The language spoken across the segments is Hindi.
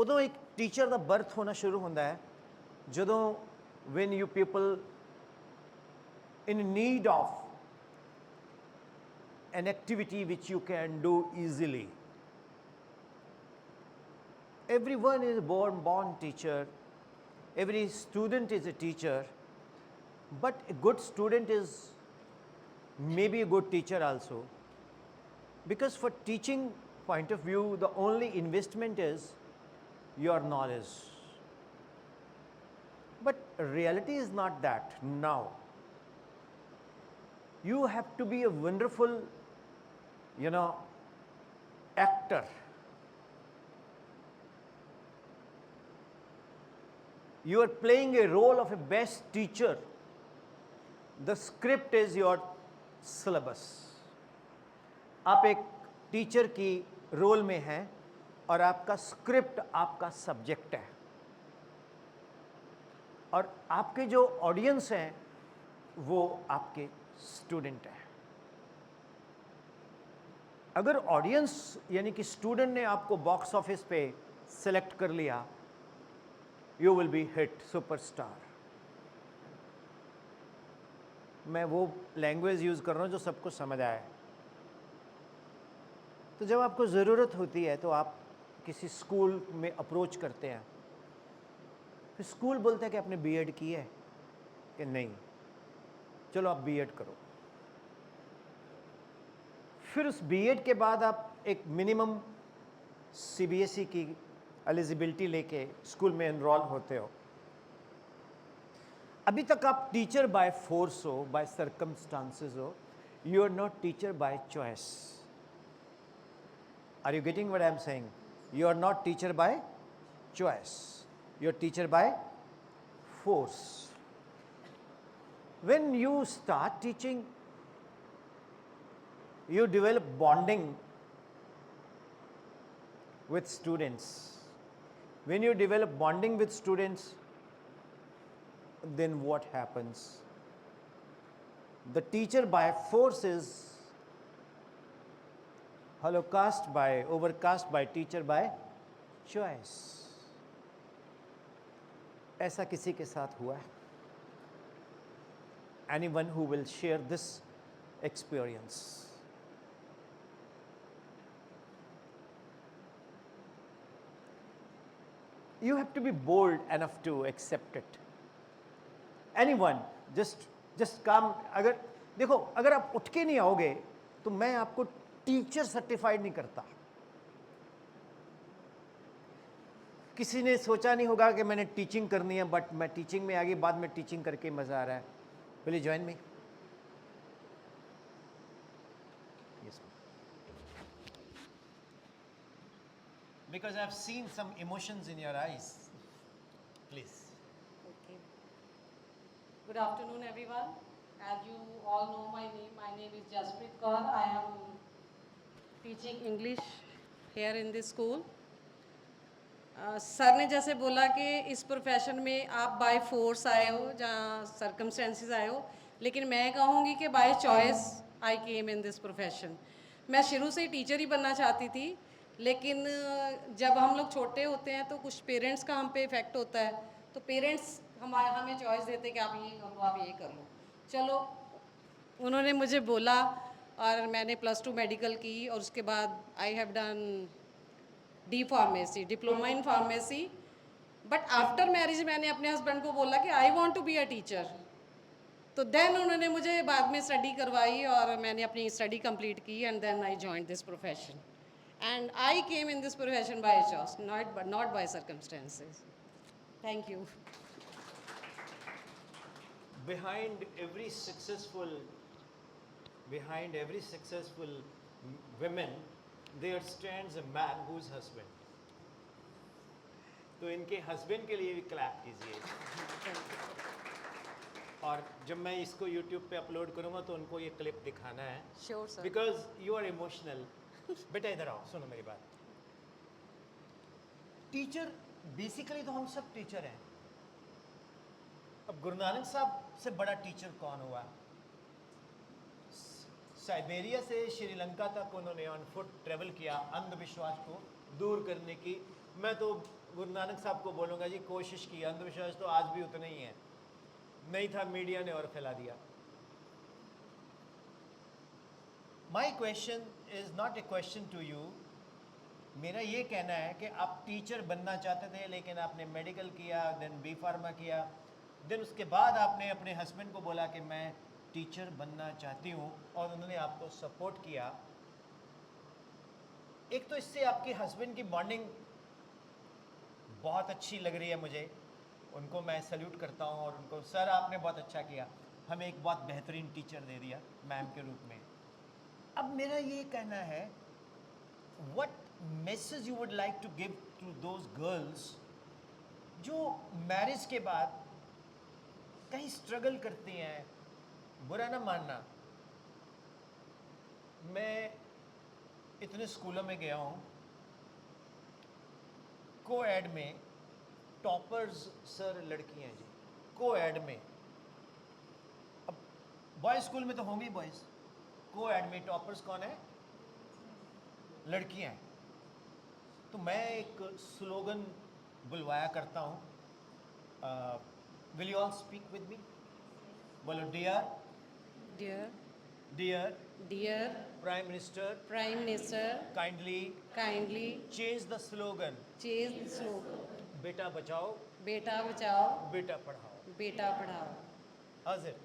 ਉਦੋਂ ਇੱਕ ਟੀਚਰ ਦਾ ਬਰਥ ਹੋਣਾ ਸ਼ੁਰੂ ਹੁੰਦਾ ਹੈ ਜਦੋਂ when you people in need of an activity which you can do easily. Everyone is born teacher, every student is a teacher, but a good student is maybe a good teacher also, because for teaching point of view the only investment is your knowledge. But reality is not that. Now you have to be a wonderful, actor. You are playing a role of a best teacher. The script is your syllabus. आप एक टीचर की रोल में हैं और आपका स्क्रिप्ट आपका सब्जेक्ट है, और आपके जो ऑडियंस हैं वो आपके स्टूडेंट हैं. अगर ऑडियंस यानी कि स्टूडेंट ने आपको बॉक्स ऑफिस पे सेलेक्ट कर लिया, you will be hit superstar. मैं वो लैंग्वेज यूज़ कर रहा हूँ जो सबको समझ आए. तो जब आपको ज़रूरत होती है तो आप किसी स्कूल में अप्रोच करते हैं, फिर स्कूल बोलता है कि आपने बीएड की है कि नहीं, चलो आप बीएड करो. फिर उस बीएड के बाद आप एक मिनिमम सीबीएसई की एलिजिबिलिटी लेके स्कूल में एनरोल होते हो. अभी तक आप टीचर बाय फोर्स हो, बाय सर्कमस्टांसेस हो. You are not teacher by choice. Are you getting what I am saying? You are not teacher by choice, you are teacher by force. When you start teaching, you develop bonding with students. When you develop bonding with students, then what happens? The teacher by force is overcast by teacher by choice. ऐसा किसी के साथ हुआ है? Anyone who will share this experience? You have to be bold enough to accept it. Anyone, just come. अगर देखो, अगर आप उठ के नहीं आओगे तो मैं आपको टीचर सर्टिफाइड नहीं करता. किसी ने सोचा नहीं होगा कि मैंने टीचिंग करनी है, बट मैं टीचिंग में आगे, बाद में टीचिंग करके मज़ा आ रहा है. Will you join me? Yes, because I have seen some emotions in your eyes. Please. Okay. Good afternoon, everyone. As you all know my name is Jaspreet Kaur. I am teaching English here in this school. Sir ने जैसे बोला कि इस प्रोफेशन में आप बाय फोर्स आए हो, जहाँ सर्कमस्टेंसेस आए हो, लेकिन मैं कहूँगी कि by choice I came in this profession. मैं शुरू से ही टीचर ही बनना चाहती थी, लेकिन जब हम लोग छोटे होते हैं तो कुछ पेरेंट्स का हम पे इफ़ेक्ट होता है, तो पेरेंट्स हमें चॉइस देते कि आप ये कर लो, आप ये कर लो. चलो, उन्होंने मुझे बोला और मैंने +2 मेडिकल की, और उसके बाद I have done D pharmacy, diploma in pharmacy. But after marriage मैंने अपने हस्बैंड को बोला कि I want to be a teacher. तो देन उन्होंने मुझे बाद में स्टडी करवाई और मैंने अपनी स्टडी कंप्लीट की, and then I joined this profession. And I came in this profession by choice, not by circumstances. Thank you. Behind every successful women, there stands a man whose husband. तो इनके हस्बैंड के लिए भी क्लैप कीजिए. और जब मैं इसको YouTube पे अपलोड करूँगा तो उनको ये क्लिप दिखाना है. Sure sir. Because you are emotional. बेटा इधर आओ, सुनो मेरी बात. टीचर बेसिकली तो हम सब टीचर हैं. अब गुरु नानक साहब से बड़ा टीचर कौन हुआ? साइबेरिया से श्रीलंका तक उन्होंने ऑन फुट ट्रेवल किया अंधविश्वास को दूर करने की। मैं तो गुरु नानक साहब को बोलूँगा जी, कोशिश की, अंधविश्वास तो आज भी उतना ही है, नहीं था मीडिया ने और फैला दिया। My question is not a question to you. मेरा ये कहना है कि आप टीचर बनना चाहते थे लेकिन आपने मेडिकल किया, देन बी फार्मा किया, देन उसके बाद आपने अपने हस्बैंड को बोला कि मैं टीचर बनना चाहती हूँ और उन्होंने आपको सपोर्ट किया। एक तो इससे आपके हस्बैंड की बॉन्डिंग बहुत अच्छी लग रही है मुझे, उनको मैं सल्यूट करता हूँ और उनको सर आपने बहुत अच्छा किया, हमें एक बहुत बेहतरीन टीचर दे दिया मैम के रूप में। अब मेरा ये कहना है, what message you would like to give to those girls जो मैरिज के बाद कहीं स्ट्रगल करती हैं। बुरा ना मानना, मैं इतने स्कूलों में गया हूँ, को एड में टॉपर्स सर लड़कियाँ जी, को एड में। अब बॉयज़ स्कूल में तो होंगी बॉयज़, को एड में टॉपर्स कौन है? लड़कियाँ हैं। तो मैं एक स्लोगन बुलवाया करता हूँ, will you all speak with me? बोलो, dear dear dear dear prime minister, prime minister, kindly kindly change the slogan, change the slogan, बेटा बचाओ बेटा बचाओ, बेटा पढ़ाओ। बेटा पढ़ाओ। How's it?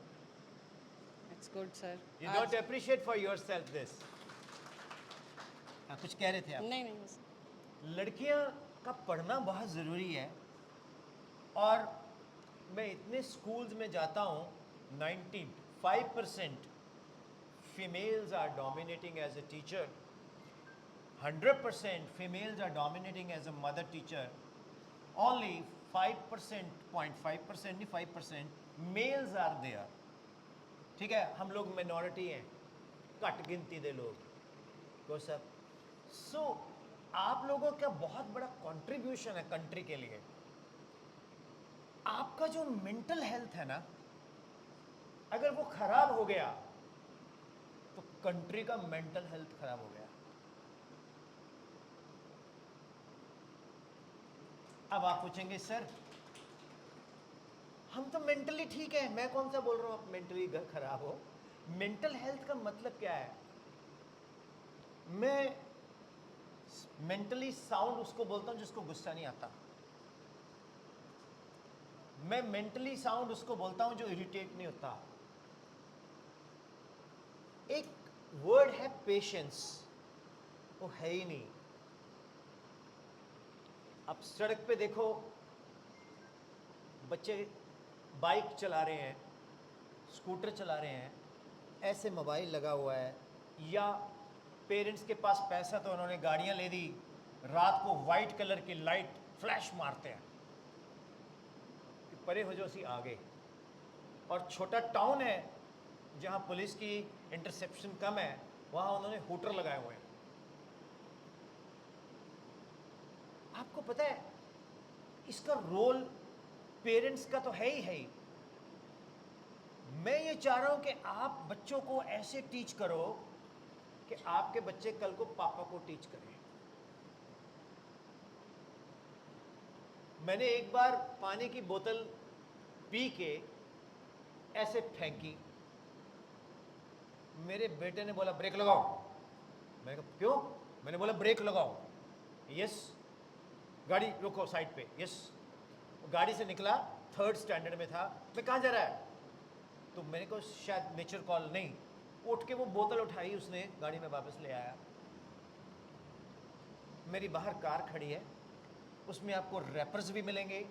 It's good sir. You don't appreciate for yourself this. कुछ कह रहे थे आप? नहीं नहीं बस। लड़कियां का पढ़ना बहुत ज़रूरी है और मैं इतने स्कूल्स में जाता हूँ, 95% females are dominating as a teacher, 100% females are dominating as a mother teacher, only 5%, 0.5% नहीं 5% males are there। ठीक है, हम लोग मिनॉरिटी हैं, घट गिनती दे लोग को सब। सो आप लोगों का बहुत बड़ा कंट्रीब्यूशन है कंट्री के लिए। आपका जो मेंटल हेल्थ है ना, अगर वो खराब हो गया तो कंट्री का मेंटल हेल्थ खराब हो गया। अब आप पूछेंगे सर हम तो मेंटली ठीक है, मैं कौन सा बोल रहा हूं आप मेंटली खराब हो। मेंटल हेल्थ का मतलब क्या है? मैं मेंटली साउंड उसको बोलता हूं जिसको गुस्सा नहीं आता। मैं मेंटली साउंड उसको बोलता हूं जो इरिटेट नहीं होता। एक वर्ड है पेशेंस, वो है ही नहीं। अब सड़क पे देखो, बच्चे बाइक चला रहे हैं, स्कूटर चला रहे हैं, ऐसे मोबाइल लगा हुआ है, या पेरेंट्स के पास पैसा तो उन्होंने गाड़ियां ले दी, रात को वाइट कलर की लाइट फ्लैश मारते हैं कि परे हो जो सी आगे। और छोटा टाउन है जहां पुलिस की इंटरसेप्शन कम है, वहां उन्होंने हूटर लगाए हुए हैं। आपको पता है इसका रोल पेरेंट्स का तो है ही। मैं ये चाह रहा हूं कि आप बच्चों को ऐसे टीच करो कि आपके बच्चे कल को पापा को टीच करें। मैंने एक बार पानी की बोतल पी के ऐसे फेंकी, मेरे बेटे ने बोला ब्रेक लगाओ। मैंने कहा क्यों? मैंने बोला ब्रेक लगाओ। यस। गाड़ी रोको साइड पे। यस। गाड़ी से निकला, 3rd स्टैंडर्ड में था। मैं कहाँ जा रहा है? तो मैंने को शायद नेचर कॉल, नहीं, उठ के वो बोतल उठाई उसने, गाड़ी में वापस ले आया। मेरी बाहर कार खड़ी है, उसमें आपको रैपर्स भी मिलेंगे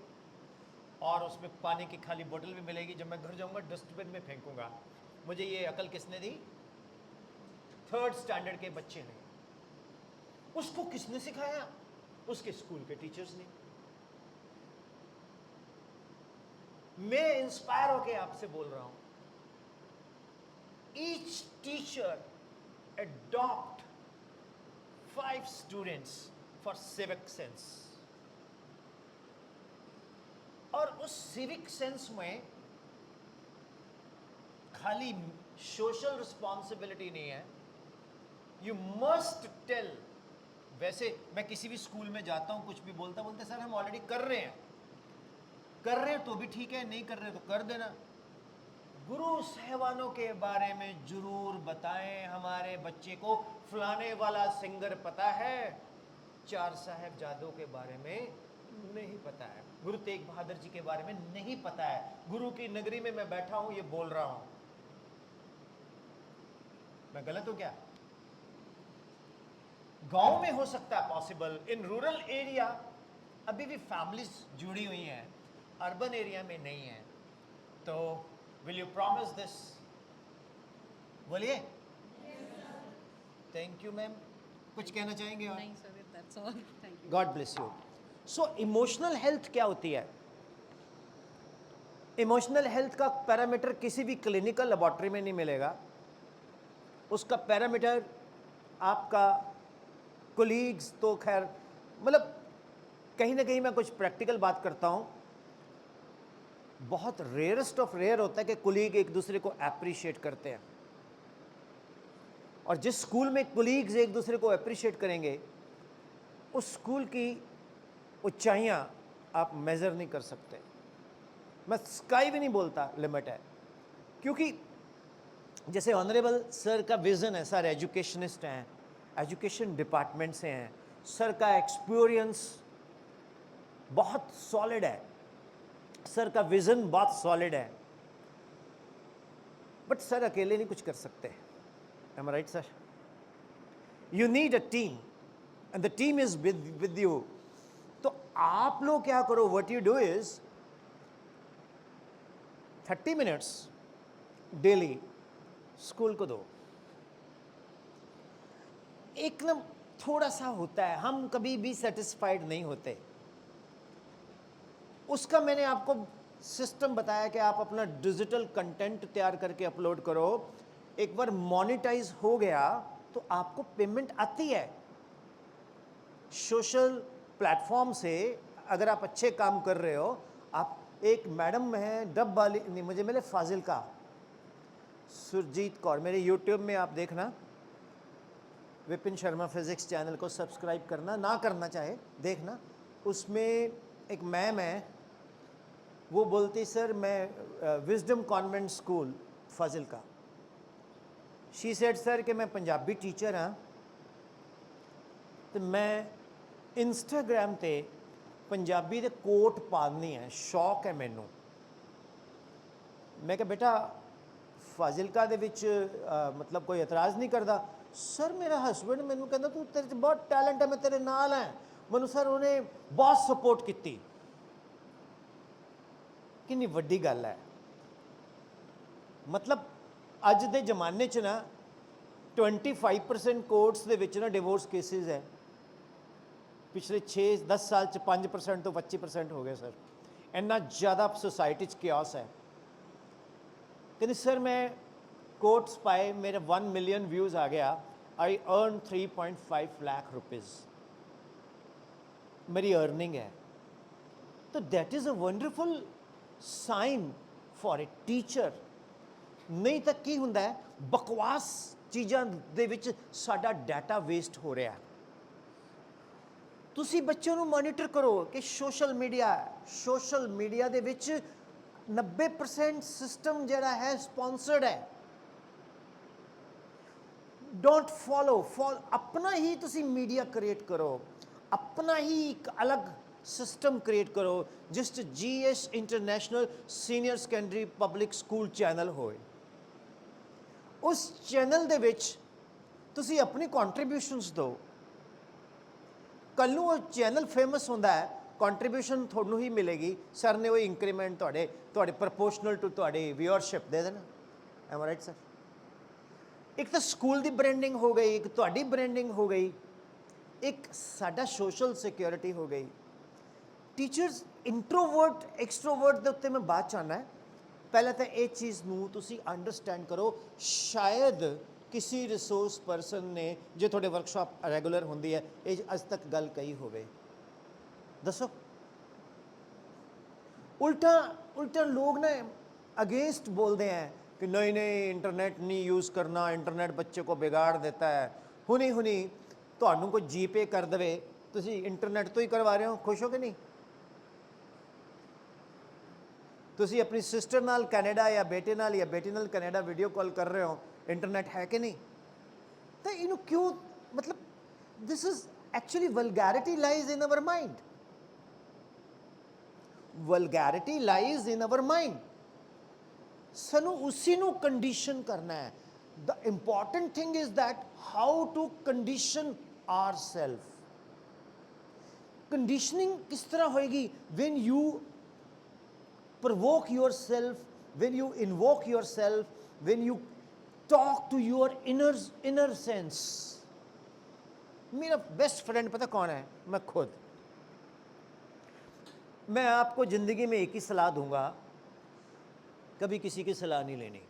और उसमें पानी की खाली बोतल भी मिलेगी। जब मैं घर जाऊंगा डस्टबिन में फेंकूंगा। मुझे ये अकल किसने दी? 3rd स्टैंडर्ड के बच्चे ने। उसको किसने सिखाया? उसके स्कूल के टीचर्स ने। मैं इंस्पायर होके आपसे बोल रहा हूं, each teacher adopt 5 students for civic sense। और उस सिविक सेंस में खाली सोशल रिस्पॉन्सिबिलिटी नहीं है, यू मस्ट टेल। वैसे मैं किसी भी स्कूल में जाता हूँ, कुछ भी बोलता बोलते सर हम ऑलरेडी कर रहे हैं तो भी ठीक है, नहीं कर रहे तो कर देना। गुरु साहिबानों के बारे में जरूर बताएं, हमारे बच्चे को फलाने वाला सिंगर पता है, चार साहबजादों के बारे में नहीं पता है, गुरु तेग बहादुर जी के बारे में नहीं पता है, गुरु की नगरी में मैं बैठा हूं ये बोल रहा हूं, मैं गलत हूं क्या? गांव में हो सकता है पॉसिबल, इन रूरल एरिया अभी भी फैमिलीज जुड़ी हुई हैं, अर्बन एरिया में नहीं है। तो विल यू प्रॉमिस दिस? बोलिए। थैंक यू मैम, कुछ कहना चाहेंगे और? नहीं sir, that's all, thank you. God bless you. So emotional health क्या होती है? इमोशनल हेल्थ का पैरामीटर किसी भी क्लिनिकल लेबोरेटरी में नहीं मिलेगा। उसका पैरामीटर आपका कोलीग्स तो खैर, मतलब कहीं ना कहीं मैं कुछ प्रैक्टिकल बात करता हूँ, बहुत रेयरेस्ट ऑफ रेयर होता है कि कोलीग एक दूसरे को अप्रिशिएट करते हैं, और जिस स्कूल में कोलीग्स एक दूसरे को अप्रिशिएट करेंगे उस स्कूल की ऊंचाइयाँ आप मेज़र नहीं कर सकते। मैं स्काई भी नहीं बोलता, लिमिट है। क्योंकि जैसे ऑनरेबल सर का विज़न है, सर एजुकेशनिस्ट हैं, एजुकेशन डिपार्टमेंट से हैं, सर का एक्सपीरियंस बहुत सॉलिड है, सर का विज़न बहुत सॉलिड है, बट सर अकेले नहीं कुछ कर सकते। Am I right sir? You need a team and the team is with you. तो आप लोग क्या करो, what you do is 30 minutes daily school को दो। एक ना थोड़ा सा होता है, हम कभी भी सेटिस्फाइड नहीं होते, उसका मैंने आपको सिस्टम बताया कि आप अपना डिजिटल कंटेंट तैयार करके अपलोड करो, एक बार मोनेटाइज हो गया तो आपको पेमेंट आती है सोशल प्लेटफॉर्म से। अगर आप अच्छे काम कर रहे हो, आप एक मैडम है डब वाली, नहीं मुझे मिले फाजिल का, सुरजीत कौर, मेरे यूट्यूब में आप देखना, विपिन शर्मा फिजिक्स चैनल को सब्सक्राइब करना, ना करना चाहे देखना, उसमें एक मैम है, वो बोलती सर मैं विजडम कॉन्वेंट स्कूल फाजिल का, शी सेड सर कि मैं पंजाबी टीचर हाँ, तो मैं इंस्टाग्राम ते पंजाबी दे कोट पानी है, शौक है मैनू। मैं कहा बेटा फाजिलका दे विच मतलब कोई एतराज़ नहीं करता? सर मेरा हसबैंड मैनू कहता तू तेरे च बहुत टैलेंट है, मैं तेरे नाल है, मैनू सर उन्हें बहुत सपोर्ट की। कितनी वड्डी गल है। मतलब अज दे जमाने च ना 25% कोर्ट्स दे विच ना डिवोर्स केसेस है, पिछले 6-10 साल च 5% तो 25% हो गए सर, इन्ना ज़्यादा सोसाइटी च क्यास है। कहते सर मैं कोट्स पाए, मेरे 1 मिलियन व्यूज़ आ गया, आई अर्न 3.5 लाख रुपीज़ मेरी अर्निंग है। तो that is a wonderful sign for a teacher. नहीं तो की हुंदा है, बकवास चीज़ां दे विच साडा डाटा वेस्ट हो रहा। तुसी बच्चों को मॉनिटर करो कि सोशल मीडिया दे विच 90% सिस्टम जड़ा है स्पॉन्सर्ड है। डोंट फॉलो अपना ही तुसी मीडिया क्रिएट करो, अपना ही एक अलग सिस्टम क्रिएट करो जिस GS international senior secondary public school channel होए। उस चैनल दे विच तुसी अपनी कॉन्ट्रीब्यूशनस दो, कल नूं वो चैनल फेमस होंदा है, कॉन्ट्रीब्यूशन थोड़ू ही मिलेगी, सर ने वो इंक्रीमेंट थोड़े प्रपोर्शनल टू थोड़ी व्यूअरशिप दे देना। Am right sir? एक तो स्कूल की ब्रांडिंग हो गई, एक थोड़ी ब्रांडिंग हो गई, एक साडा सोशल सिक्योरिटी हो गई। टीचर्स इंट्रोवर्ट एक्सट्रोवर्ट के उत्ते मैं बात चाहना है, पहले तो ये चीज़ नूं तुसी अंडरस्टैंड करो। शायद किसी रिसोर्स परसन ने जो थोड़े वर्कशॉप रेगुलर होंदी है ये अज तक गल कही होवे, दसो। उल्टा लोग ना अगेंस्ट बोलते हैं कि नहीं नहीं इंटरनेट नहीं यूज़ करना, इंटरनेट बच्चे को बिगाड़ देता है। हुनी हुनी ਤੁਹਾਨੂੰ ਕੋਈ जीपे कर देवे, ਤੁਸੀਂ इंटरनेट तो ही करवा रहे हो, खुश हो कि नहीं? ਤੁਸੀਂ अपनी सिस्टर नाल कैनेडा या बेटे नाल कैनेडा वीडियो कॉल कर रहे हो, इंटरनेट है कि नहीं? तो इन्हों क्यों, मतलब this is actually vulgarity lies in our mind, vulgarity lies in our mind. सानू उसी नू कंडीशन करना है। The important thing is that how to condition our self. Conditioning किस तरह होएगी? When you provoke yourself, when you invoke yourself, when you talk to your inner sense. मेरा बेस्ट फ्रेंड पता कौन है? मैं खुद। मैं आपको ज़िंदगी में एक ही सलाह दूंगा, कभी किसी की सलाह नहीं लेनी।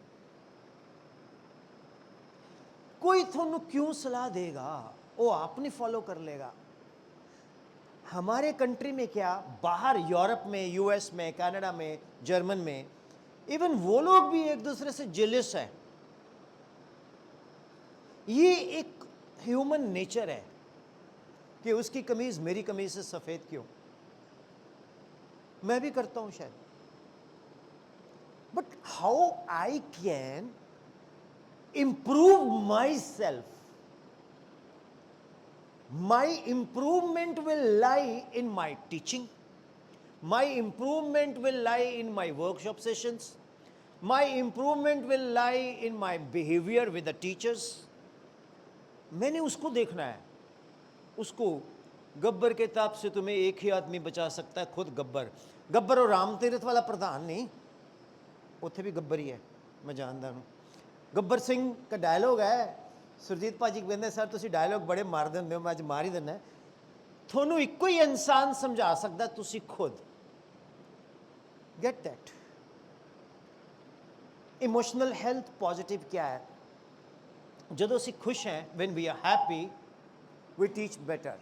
कोई थोनू क्यों सलाह देगा, वो आपने फॉलो कर लेगा। हमारे कंट्री में क्या, बाहर यूरोप में, यूएस में, कनाडा में, जर्मन में, इवन वो लोग भी एक दूसरे से जेलस है। ये एक ह्यूमन नेचर है कि उसकी कमीज मेरी कमीज से सफेद क्यों। मैं भी करता हूं शायद, but how I can improve my self. My improvement will lie in my teaching. My improvement will lie in my workshop sessions. My improvement will lie in my behavior with the teachers. मैंने उसको देखना है, उसको। गब्बर के ताप से तुम्हें एक ही आदमी बचा सकता है, खुद गब्बर। गब्बर और राम तीरथ वाला प्रधान नहीं, उत्थे भी गब्बर ही है, मैं जानता हूँ। गब्बर सिंह का डायलॉग है, सुरजीत भाजी कहते सर तुसी डायलॉग बड़े मार देंगे हो, मैं अज मार ही देना। थोनू इको ही इंसान समझा सकता, तुसी खुद। Get that. Emotional health positive क्या है? जदों असी खुश हैं, when we are happy, we teach better.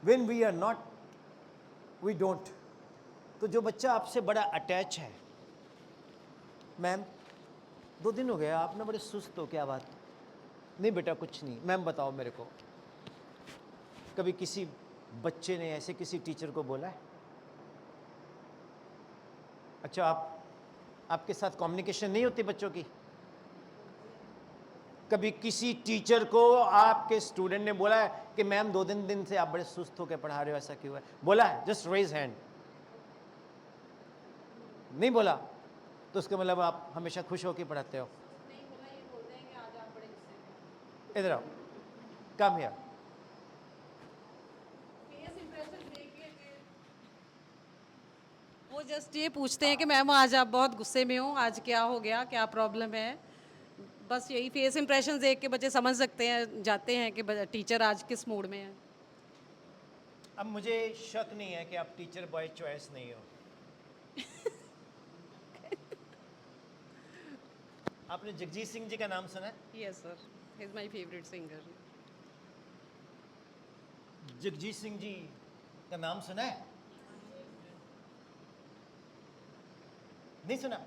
When we are not, we don't. तो जो बच्चा आपसे बड़ा अटैच है, मैम 2 दिन हो गए आप ना बड़े सुस्त हो, क्या बात? नहीं बेटा कुछ नहीं। मैम बताओ मेरे को, कभी किसी बच्चे ने ऐसे किसी टीचर को बोला है? अच्छा, आपके साथ कम्युनिकेशन नहीं होती बच्चों की? कभी किसी टीचर को आपके स्टूडेंट ने बोला है कि मैम 2 दिन से आप बड़े सुस्त होकर पढ़ा रहे हो, ऐसा क्यों है? बोला है? Just raise hand. नहीं बोला तो उसका मतलब आप हमेशा खुश होकर पढ़ाते हो। नहीं बोला, ये बोलते हैं कि आज आप बड़े गुस्से में। इधर आओ, कम हियर। फेस इंप्रेशन देख के वो जस्ट ये पूछते हैं कि मैम आज आप बहुत गुस्से में हो, आज क्या हो गया, क्या प्रॉब्लम है। बस यही फेस इंप्रेशन देख के बच्चे समझ सकते हैं, जाते हैं कि टीचर आज किस मूड में है। अब मुझे शक नहीं है कि आप टीचर बाय चॉइस नहीं हो। आपने जगजीत सिंह जी का नाम सुना है? Yes sir, he is my favourite singer. Jagjit Singh ji का नाम सुना है? नहीं सुना?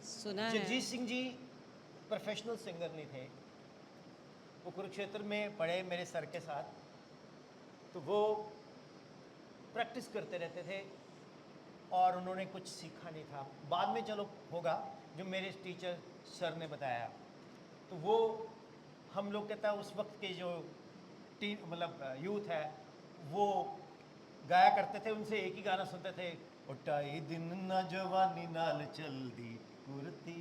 सुना है। जगजीत सिंह जी प्रोफेशनल सिंगर नहीं थे। वो कुरुक्षेत्र में पढ़े मेरे सर के साथ, तो वो प्रैक्टिस करते रहते थे और उन्होंने कुछ सीखा नहीं था। बाद में चलो होगा, जो मेरे टीचर सर ने बताया। तो वो हम लोग कहता है उस वक्त के जो मतलब यूथ है, वो गाया करते थे। उनसे एक ही गाना सुनते थे, उठाई दिन ना जवानी नाल चल दी कुर्ती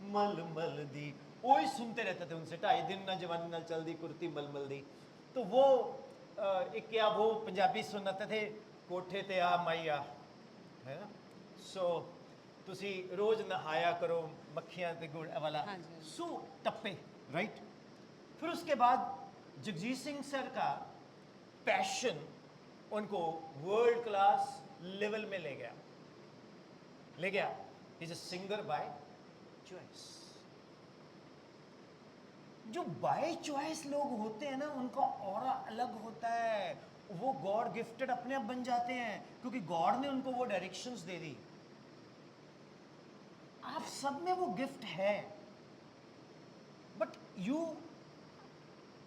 मल मल दी। वही सुनते रहते थे उनसे, ढाई दिन ना जवानी नाल चल दी कुर्ती मल मल दी। तो वो एक क्या वो पंजाबी सुनाते थे, कोठे ते आ माई आ, है ना। सो तुसी रोज नहाया करो मक्खियां ते गुड़ वाला। हाँ जी। सो टप्पे, राइट। फिर उसके बाद जगजीत सिंह सर का पैशन उनको वर्ल्ड क्लास लेवल में ले गया। Is a singer by choice. जो बाय चॉइस लोग होते हैं ना, उनका ऑरा अलग होता है। वो गॉड गिफ्टेड अपने आप बन जाते हैं, क्योंकि गॉड ने उनको वो डायरेक्शंस दे दी। आप सब में वो गिफ्ट है, but you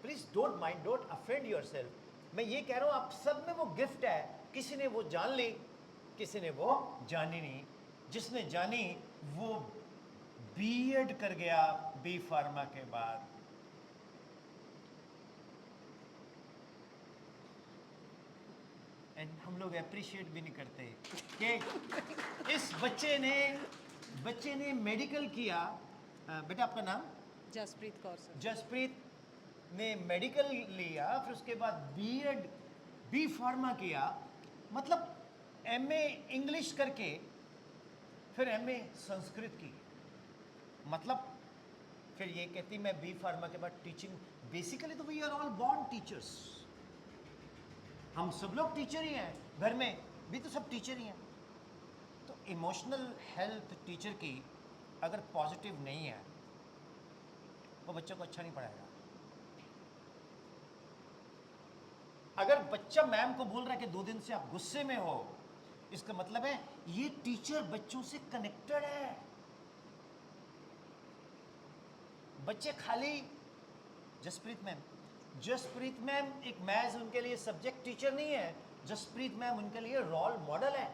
please don't mind, don't offend yourself. मैं ये कह रहा हूं आप सब में वो गिफ्ट है, किसी ने वो जान ली, किसी ने वो जानी नहीं। जिसने जानी वो बीएड कर गया बी फार्मा के बाद। एंड हम लोग अप्रिशिएट भी नहीं करते कि इस बच्चे ने मेडिकल किया। बेटा आपका नाम? जसप्रीत कौर सर। जसप्रीत ने मेडिकल लिया, फिर उसके बाद बीएड बी फार्मा किया, मतलब एमए इंग्लिश करके फिर एमए संस्कृत की, मतलब फिर ये कहती मैं बी फार्मा के बाद टीचिंग। बेसिकली तो we are all born teachers, हम सब लोग टीचर ही हैं, घर में भी तो सब टीचर ही हैं। तो इमोशनल हेल्थ टीचर की अगर पॉजिटिव नहीं है, वो बच्चों को अच्छा नहीं पढ़ाएगा। अगर बच्चा मैम को बोल रहा है कि 2 दिन से आप गुस्से में हो, इसका मतलब है ये टीचर बच्चों से कनेक्टेड है। बच्चे खाली जसप्रीत मैम एक मैथ्स उनके लिए सब्जेक्ट टीचर नहीं है, जसप्रीत मैम उनके लिए रोल मॉडल है।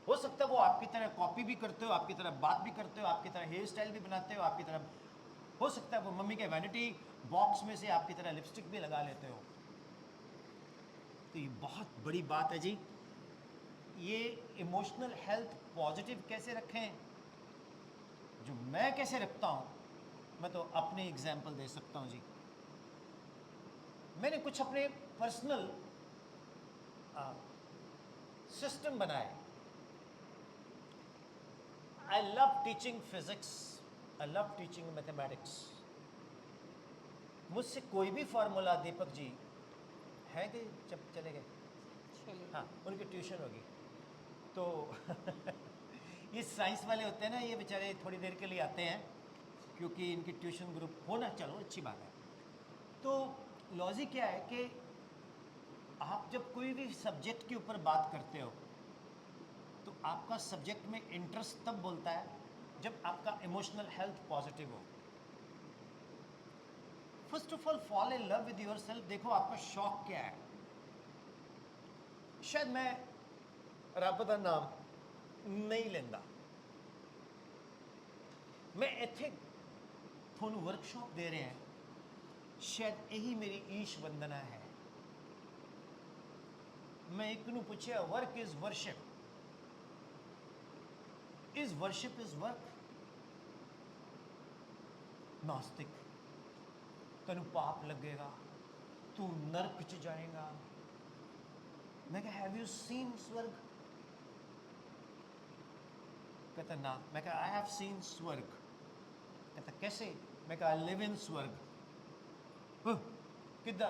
हो सकता है वो आपकी तरह कॉपी भी करते हो, आपकी तरह बात भी करते हो, आपकी तरह हेयर स्टाइल भी बनाते हो, आपकी तरह हो सकता है वो मम्मी के वैनिटी बॉक्स में से आपकी तरह लिपस्टिक भी लगा लेते हो। तो ये बहुत बड़ी बात है जी। ये इमोशनल हेल्थ पॉजिटिव कैसे रखें, जो मैं कैसे रखता हूं, मैं तो अपने एग्जाम्पल दे सकता हूं जी। मैंने कुछ अपने पर्सनल सिस्टम बनाए। I love teaching physics, I love teaching mathematics. मुझसे कोई भी फार्मूला, दीपक जी है कि जब चले गए, हाँ उनकी ट्यूशन होगी तो ये साइंस वाले होते हैं ना, ये बेचारे थोड़ी देर के लिए आते हैं क्योंकि इनकी ट्यूशन ग्रुप होना, चलो अच्छी बात है। तो लॉजिक क्या है कि आप जब कोई भी सब्जेक्ट के ऊपर बात करते हो तो आपका सब्जेक्ट में इंटरेस्ट तब बोलता है जब आपका इमोशनल हेल्थ पॉजिटिव हो। First of all fall in love with yourself. देखो आपका शौक क्या है। शायद मैं रब दा नाम नहीं लेंदा, मैं इत्थे थोनू वर्कशॉप दे रहे हैं, शायद यही मेरी ईश वंदना है। मैं एक नू पूछया work is worship, is worship is work? नास्तिक, तेन पाप लगेगा, तू नरक च जाएगा। मैं कहा हैव यू सीन स्वर्ग? कहता ना। मैं कहा आई हैव सीन स्वर्ग। कहता कैसे? मैं कहा आई लिव इन स्वर्ग। किदा?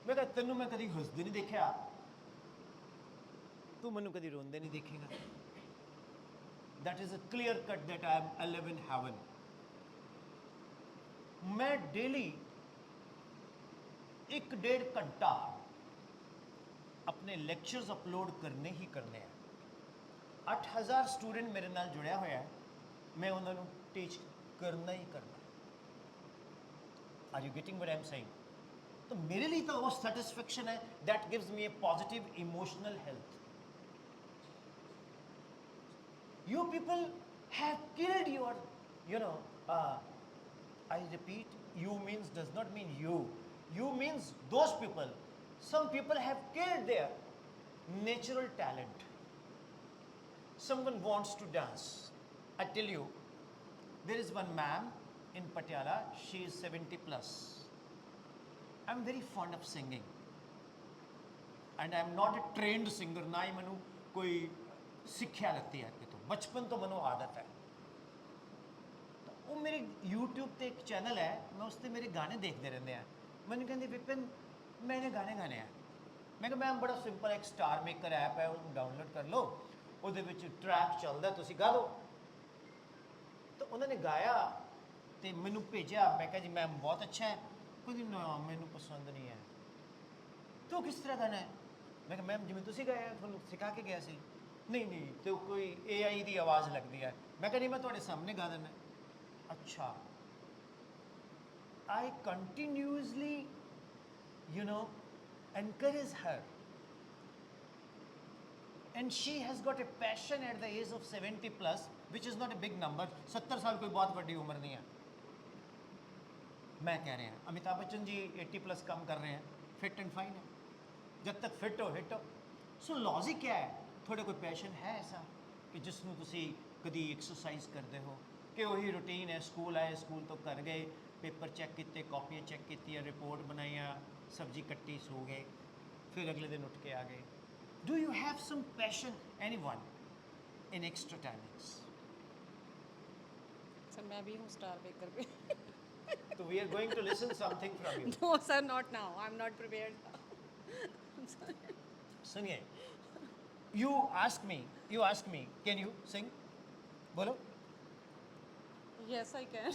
मैं कहा तेनू मैं कभी हसदे नहीं देखा, तू मैनू कभी रोंदे नहीं देखेगा। That is a clear cut that I live in heaven. मैं डेली 1-1.5 घंटा अपने लेक्चर्स अपलोड करने ही करने हैं। 8000 स्टूडेंट मेरे नाल जुड़िया होया है, मैं उन्होंने टीच करना ही करना। Are you getting what I am saying? तो मेरे लिए तो वो सेटिस्फेक्शन है, that gives me a positive emotional health. You people have killed your, I repeat, you means does not mean you. You means those people. Some people have killed their natural talent. Someone wants to dance. I tell you, there is one ma'am in Patiala, she is 70 plus. I'm very fond of singing. And I'm not a trained singer, ना ही मैंने कोई सिक्ख्या लगती है कि तो बचपन तो मनो आदत है। तो वो मेरे YouTube ते एक चैनल है, मैं उससे मेरे गाने देखते रहते हैं। मैंने कहती विपिन मैंने गाने गाने हैं। मैं कहा मैम बड़ा सिंपल एक स्टार मेकर ऐप है, वो डाउनलोड कर लो, ਉਹਦੇ ਵਿੱਚ ट्रैक ਚੱਲਦਾ ਤੁਸੀਂ ਗਾ दो। तो उन्होंने गाया तो मैनू भेजा, मैं कहा जी मैम बहुत अच्छा है। कहती ना मैनू पसंद नहीं है। तो किस तरह गाना है? मैं कहा मैम जिवें तुसीं गाया ਤੁਹਾਨੂੰ सिखा के गया सी। नहीं नहीं तो कोई AI की आवाज़ लगती है। मैं कह नहीं मैं ਤੁਹਾਡੇ ਸਾਹਮਣੇ ਗਾ ਦੇਣਾ अच्छा I continuously you know encourage her and she has got a passion at the age of 70 plus which is not a big number 70 साल कोई बहुत बड़ी उम्र नहीं है मैं कह रहे हैं अमिताभ बच्चन जी 80 प्लस काम कर रहे हैं फिट एंड फाइन है जब तक फिट हो हिट हो सो लॉजिक क्या है थोड़े कोई पैशन है ऐसा कि जिसनों तुसी कभी एक्सरसाइज करते हो कि वही रूटीन है स्कूल आए स्कूल तो कर गए पेपर चेक किए कॉपियाँ चेक की रिपोर्ट बनाई सब्जी कट्टी सो गए फिर अगले दिन उठ के आ गए do you have some passion anyone in extra timings sir मैं भी हूँ स्टार बेकर पे तो we are going to listen something from you no sir not now I am not prepared सुनिए you ask me can you sing bolo yes I can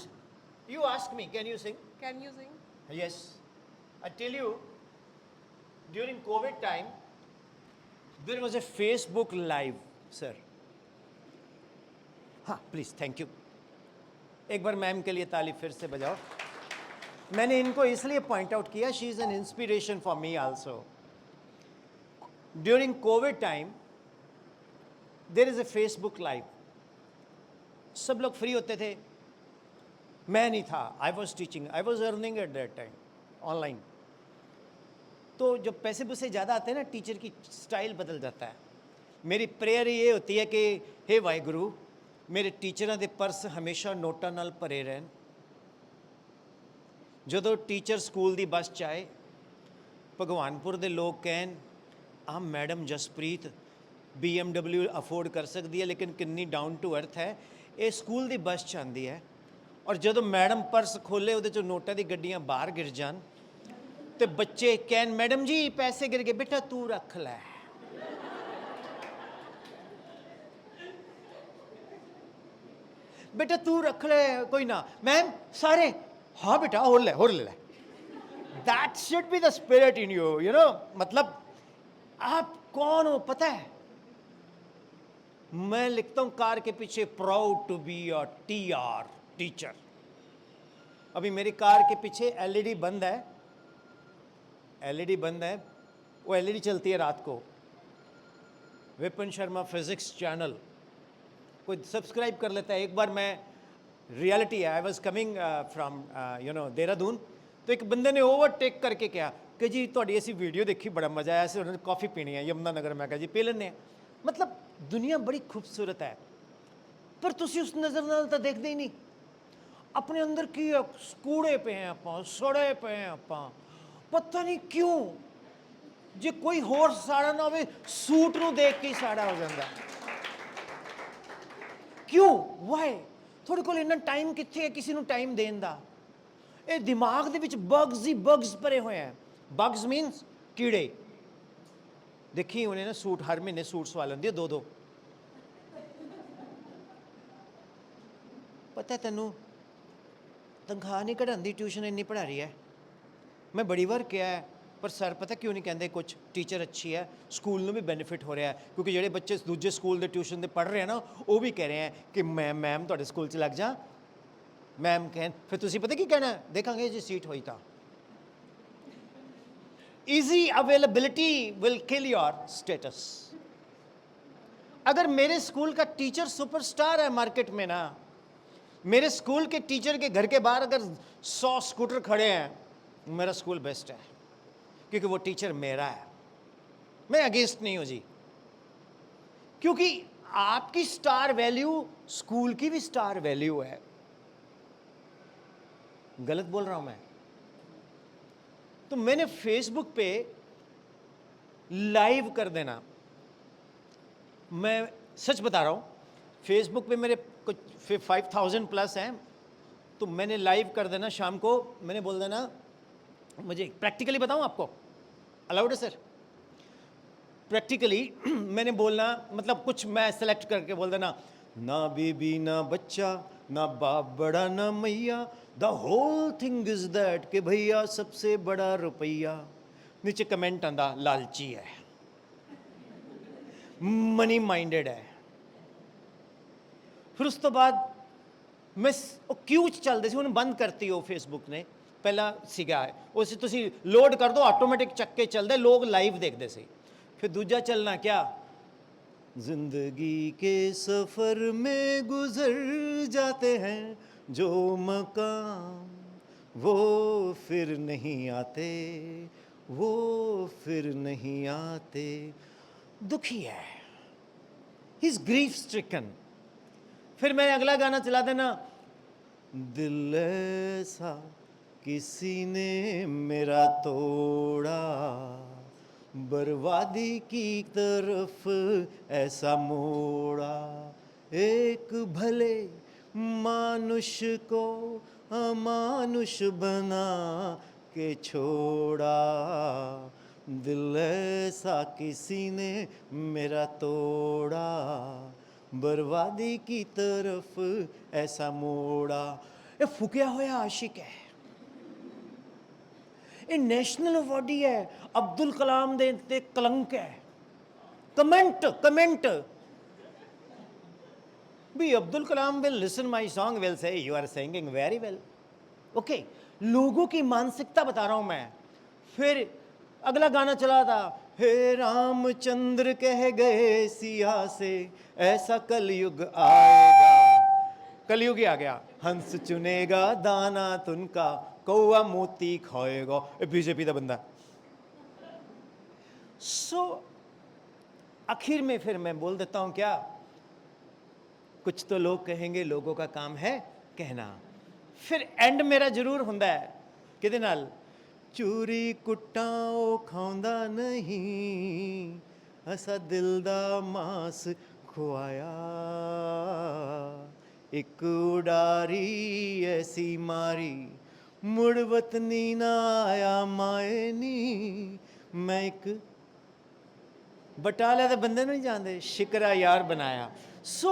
you ask me can you sing can you sing yes I tell you during covid time there was a Facebook live sir हाँ प्लीज थैंक यू एक बार मैम के लिए ताली फिर से बजाओ मैंने इनको इसलिए पॉइंट आउट किया she is an inspiration for me also during Covid time there is A Facebook live सब लोग फ्री होते थे मैं नहीं था I was teaching I was earning at that time online तो जब पैसे पुसे ज़्यादा आते हैं ना टीचर की स्टाइल बदल जाता है मेरी प्रेयर ये होती है कि हे वाहिगुरु मेरे टीचरां दे पर्स हमेशा नोटां नाल भरे रहन जदों टीचर स्कूल दी बस च आए भगवानपुर दे लोग कहन आ मैडम जसप्रीत BMW अफोर्ड कर सकती है लेकिन कितनी डाउन टू अर्थ है ये स्कूल की बस च आती है और जो मैडम पर्स खोले वो चो नोटा दी गड्डियां बाहर गिर जान तो बच्चे कहन मैडम जी पैसे गिर गए बेटा तू रख लै बेटा तू रख ले कोई ना मैम सारे हाँ बेटा होर ले that should be the spirit in you know मतलब आप कौन हो पता है मैं लिखता हूं कार के पीछे proud to be a TR teacher अभी मेरी कार के पीछे LED बंद है वो LED चलती है रात को विपिन शर्मा फिजिक्स चैनल कोई सब्सक्राइब कर लेता है एक बार मैं रियलिटी है I was coming from Dehradun तो एक बंदे ने ओवरटेक करके कहा कि जी थोड़ी ऐसी वीडियो देखी बड़ा मजा आया से उन्होंने कॉफ़ी पीनी है यमुनानगर मैं कहा जी पी लेने मतलब दुनिया बड़ी खूबसूरत है पर तुसी उस नज़र नाल तो देखते ही नहीं अपने अंदर की कूड़े पे हैं आप सड़े पे हैं आप पता नहीं क्यों जे कोई होर साड़ा ना हो सूट नूं देख के ही साड़ा हो जाता क्यों वाई थोड़े कोल इन्ना टाइम कित्थे है किसी नूं टाइम देण दा ਇਹ ਦਿਮਾਗ ਦੇ ਵਿੱਚ ਬਗਸ ਹੀ ਬਗਸ ਭਰੇ ਹੋਏ ਆ ਬਗਸ ਮੀਨਸ ਕੀੜੇ ਦੇਖੀ ਉਹਨੇ ਨਾ ਸੂਟ ਹਰ ਮਹੀਨੇ ਸੂਟ ਸਵਾ ਲੈਂਦੀ ਦੋ ਦੋ ਪਤਾ ਤੈਨੂੰ ਤਨਖਾਹ ਨਹੀਂ ਕਢਾਉਂਦੀ ਟਿਊਸ਼ਨ ਇੰਨੀ ਪੜ੍ਹਾ ਰਹੀ ਹੈ ਮੈਂ ਬੜੀ ਵਾਰ ਕਿਹਾ ਹੈ ਪਰ ਸਰ ਪਤਾ ਕਿਉਂ ਨਹੀਂ ਕਹਿੰਦੇ ਕੁਝ ਟੀਚਰ ਅੱਛੀ ਹੈ ਸਕੂਲ ਨੂੰ ਵੀ ਬੈਨੀਫਿਟ ਹੋ ਰਿਹਾ ਹੈ ਕਿਉਂਕਿ ਜਿਹੜੇ ਬੱਚੇ ਦੂਜੇ ਸਕੂਲ ਦੇ ਟਿਊਸ਼ਨ ਦੇ ਪੜ੍ਹ ਰਹੇ ਆ ਨਾ ਉਹ ਵੀ ਕਹਿ ਰਹੇ ਆ ਕਿ ਮੈਮ ਤੁਹਾਡੇ ਸਕੂਲ 'ਚ ਲੱਗ ਜਾ मैम कहन फिर तुसी पता की कहना है देखेंगे जी सीट हुई था easy availability will kill your status अगर मेरे स्कूल का टीचर सुपरस्टार है मार्केट में ना मेरे स्कूल के टीचर के घर के बाहर अगर 100 स्कूटर खड़े हैं मेरा स्कूल बेस्ट है क्योंकि वो टीचर मेरा है मैं अगेंस्ट नहीं हूं जी क्योंकि आपकी स्टार वैल्यू स्कूल की भी स्टार वैल्यू है गलत बोल रहा हूं मैं तो मैंने फेसबुक पे लाइव कर देना मैं सच बता रहा हूं फेसबुक पे मेरे कुछ 5000 प्लस हैं तो मैंने लाइव कर देना शाम को मैंने बोल देना मुझे प्रैक्टिकली बताऊं आपको अलाउड है सर प्रैक्टिकली मैंने बोलना मतलब कुछ मैं सेलेक्ट करके बोल देना ना बेबी ना बच्चा ना बाप बड़ा ना मैया the whole thing is that कि भैया सबसे बड़ा रुपया नीचे कमेंट आंदा लालची है मनी माइंडेड है ਫਿਰ ਉਸ ਤੋਂ ਬਾਅਦ ਮੈਂ ਉਹ ਕਿਊ 'ਚ ਚੱਲਦੇ ਸੀ, ਹੁਣ ਬੰਦ ਕਰਤੀ ਉਹ ਫੇਸਬੁੱਕ ਨੇ, ਪਹਿਲਾਂ ਸੀਗਾ ਉਸ 'ਚ ਤੁਸੀਂ ਲੋਡ ਕਰ ਦਿਓ ਆਟੋਮੈਟਿਕ ਚੱਕ ਕੇ ਚੱਲਦਾ, ਲੋਕ ਲਾਈਵ ਦੇਖਦੇ ਸੀ। ਫਿਰ ਦੂਜਾ ਚੱਲਣਾ ਕਿਆ, जिंदगी के सफ़र में गुजर जाते हैं जो मकाम वो फिर नहीं आते, वो फिर नहीं आते। दुखी है, ही इज ग्रीफ स्ट्रिकन। फिर मैंने अगला गाना चला देना, दिल ऐसा किसी ने मेरा तोड़ा, बर्बादी की तरफ ऐसा मोड़ा, एक भले मानुष को अमानुष बना के छोड़ा, दिल ऐसा किसी ने मेरा तोड़ा, बर्बादी की तरफ ऐसा मोड़ा। ये फुकिया होया आशिक है, ਇਹ ਨੈਸ਼ਨਲ ਅਵਾਰਡੀ ਹੈ, ਅਬਦੁਲ ਕਲਾਮ ਦੇ ਤੇ ਕਲੰਕ ਹੈ। ਕਮੈਂਟ ਵੀ Abdul Kalam will listen my song, will say you are singing very well, okay। लोगों की मानसिकता बता रहा हूँ मैं। फिर अगला गाना चला था, हे रामचंद्र कह गए सिया से ऐसा कलयुग आएगा, कलयुग ही आ गया, हंस चुनेगा दाना तुनका कौआ मोती खाएगा, ये बीजेपी का बंदा। सो आखिर में फिर मैं बोल देता हूँ क्या, कुछ तो लोग कहेंगे, लोगों का काम है कहना। फिर एंड मेरा जरूर हुंदा है किहदे नाल, चूरी कुट्टां ओ खाउंदा नहीं, असा दिल दा मास खुआया, एक उडारी ऐसी मारी मुड़ वतनी ना आया माए नी, मैं एक बटाला दे बंदे नहीं जानते, शिकरा यार बनाया। सो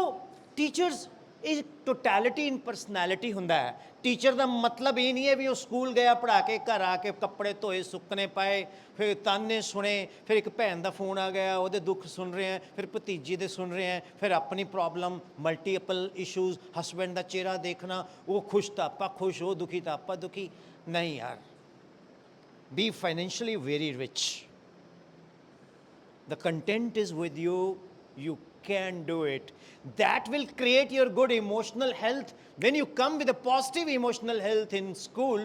टीचर्स एक टोटैलिटी इन परसनैलिटी हुंदा है। टीचर का मतलब ये नहीं है भी वो स्कूल गया पढ़ा के घर आके कपड़े धोए सुकने पाए, फिर ताने सुने, फिर एक भैन का फोन आ गया वो दुख सुन रहे हैं, फिर भतीजी दे सुन रहे हैं, फिर अपनी प्रॉब्लम मल्टीपल इशूज़, हसबैंड का चेहरा देखना, वो खुश तो आपा खुश, वो दुखी तो आपा दुखी। नहीं यार, be financially very rich, the content is with you, you can do it, that will create your good emotional health। when you come with a positive emotional health in school,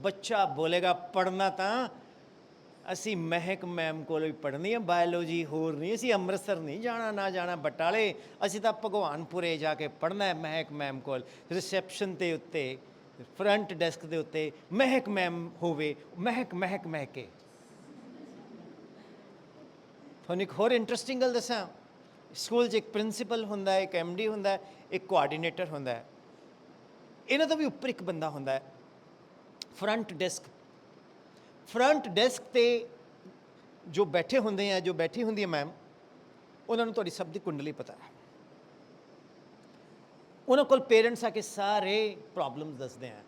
बच्चा बोलेगा पढ़ना था असी महक मैम को पढ़नी है बायोलॉजी, होर नहीं असी अमृतसर नहीं जाना, ना जाना बटाले, असी तो भगवानपुरे जाके पढ़ना है महक मैम को। रिसैप्शन के उत्ते फ्रंट डेस्क के उत्ते महक मैम होवे, महक महक महके। ਤੁਹਾਨੂੰ ਇੱਕ ਹੋਰ ਇੰਟਰਸਟਿੰਗ ਗੱਲ ਦੱਸਾਂ, ਸਕੂਲ 'ਚ ਇੱਕ ਪ੍ਰਿੰਸੀਪਲ ਹੁੰਦਾ ਹੈ, ਇੱਕ MD ਹੁੰਦਾ ਹੈ, ਇੱਕ ਕੋਆਰਡੀਨੇਟਰ ਹੁੰਦਾ ਹੈ, ਇਹਨਾਂ ਤੋਂ ਵੀ ਉੱਪਰ ਇੱਕ ਬੰਦਾ ਹੁੰਦਾ ਹੈ ਫਰੰਟ ਡੈਸਕ ਤੇ ਜੋ ਬੈਠੇ ਹੁੰਦੇ ਆ, ਜੋ ਬੈਠੀ ਹੁੰਦੀ ਹੈ ਮੈਮ, ਉਹਨਾਂ ਨੂੰ ਤੁਹਾਡੀ ਸਭ ਦੀ ਕੁੰਡਲੀ ਪਤਾ ਹੈ। ਉਹਨਾਂ ਕੋਲ ਪੇਰੈਂਟਸ ਆ ਕੇ ਸਾਰੇ ਪ੍ਰੋਬਲਮਸ ਦੱਸਦੇ ਆ,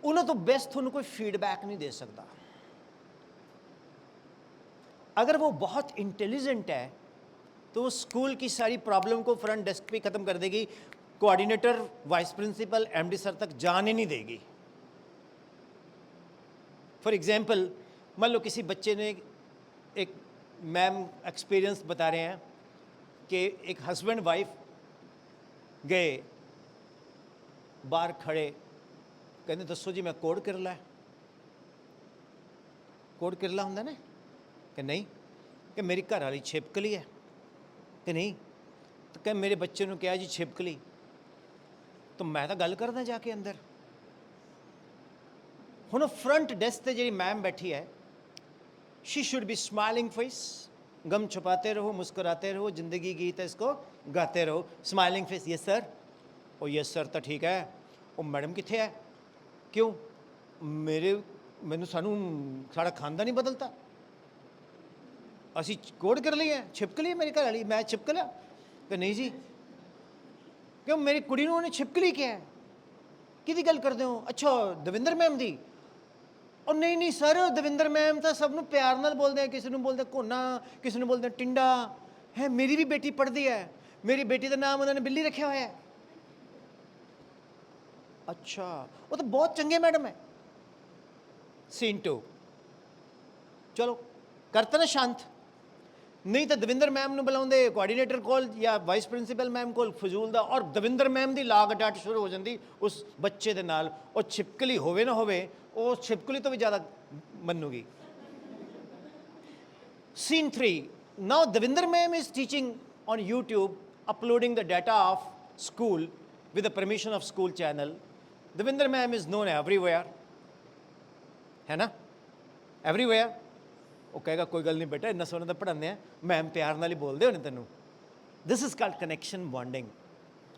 ਉਹਨਾਂ ਤੋਂ ਬੈਸਟ ਤੁਹਾਨੂੰ ਕੋਈ ਫੀਡਬੈਕ ਨਹੀਂ ਦੇ ਸਕਦਾ। अगर वो बहुत इंटेलिजेंट है तो वो स्कूल की सारी प्रॉब्लम को फ्रंट डेस्क पे ख़त्म कर देगी, coordinator, vice principal, MD sir तक जाने नहीं देगी। फॉर एग्जांपल, मान लो किसी बच्चे ने, एक मैम एक्सपीरियंस बता रहे हैं कि एक हस्बैंड वाइफ गए बाहर खड़े, कहते दसो जी मैं कोड किरला है, कोड किरला होंदा ना कि नहीं, कि मेरी घर वाली छिपकली है कि नहीं, तो कह मेरे बच्चे ने कहा जी छिपकली, तो मैं तो गल करदा जाके अंदर। हुण फ्रंट डेस्क ते जी मैम बैठी है, she should be smiling face, गम छुपाते रहो, मुस्कुराते रहो, जिंदगी गीत है इसको गाते रहो, स्माइलिंग फेस। यस सर, ओ यस सर तो ठीक है, ओ मैडम कित्थे है, क्यों मैनू सानू साड़ा खानदान नहीं बदलता, असी कोड कर लिए हैं, छिपकली है मेरी घर वाली, मैं छिपकलिया कि नहीं जी, क्यों मेरी कुड़ी ने छिपकली किया है, किहदी गल करदे हो, अच्छा दविंदर मैम दी, और नहीं नहीं सर दविंदर मैम तो सबनों प्यार नाल बोलते हैं, किसी को बोलते कोना, किसी को बोलते टिंडा है, मेरी भी बेटी पढ़ती है, ਮੇਰੀ ਬੇਟੀ ਦਾ ਨਾਮ ਉਹਨਾਂ ਨੇ ਬਿੱਲੀ ਰੱਖਿਆ ਹੋਇਆ ਹੈ। ਅੱਛਾ, ਉਹ ਤਾਂ ਬਹੁਤ ਚੰਗੇ ਮੈਡਮ ਹੈ। ਸੀਨ 2, ਚਲੋ ਕਰਤਾ ਨਾ ਸ਼ਾਂਤ। ਨਹੀਂ ਤਾਂ ਦਵਿੰਦਰ ਮੈਮ ਨੂੰ ਬੁਲਾਉਂਦੇ ਕੋਆਰਡੀਨੇਟਰ ਕੋਲ ਜਾਂ ਵਾਈਸ ਪ੍ਰਿੰਸੀਪਲ ਮੈਮ ਕੋਲ ਫਜ਼ੂਲ ਦਾ, ਔਰ ਦਵਿੰਦਰ ਮੈਮ ਦੀ ਲਾਗ ਡਾਟ ਸ਼ੁਰੂ ਹੋ ਜਾਂਦੀ ਉਸ ਬੱਚੇ ਦੇ ਨਾਲ। ਉਹ ਛਿਪਕਲੀ ਹੋਵੇ ਨਾ ਹੋਵੇ, ਉਹ ਛਿਪਕਲੀ ਤੋਂ ਵੀ ਜ਼ਿਆਦਾ ਮੰਨੂਗੀ। Scene 3. Now Davinder ma'am is teaching on YouTube, uploading the data of school with the permission of school channel. Davinder ma'am is known everywhere. है ना? Everywhere. ਉਹ ਕਹੇਗਾ ਕੋਈ ਗੱਲ ਨਹੀਂ ਬੇਟਾ, ਇੰਨਾ ਸੋਹਣਾ ਤਾਂ ਪੜ੍ਹਾਉਂਦੇ ਆ, ਮੈਮ ਪਿਆਰ ਨਾਲ ਹੀ ਬੋਲਦੇ ਹੋਣੇ ਤੈਨੂੰ। This is called connection bonding.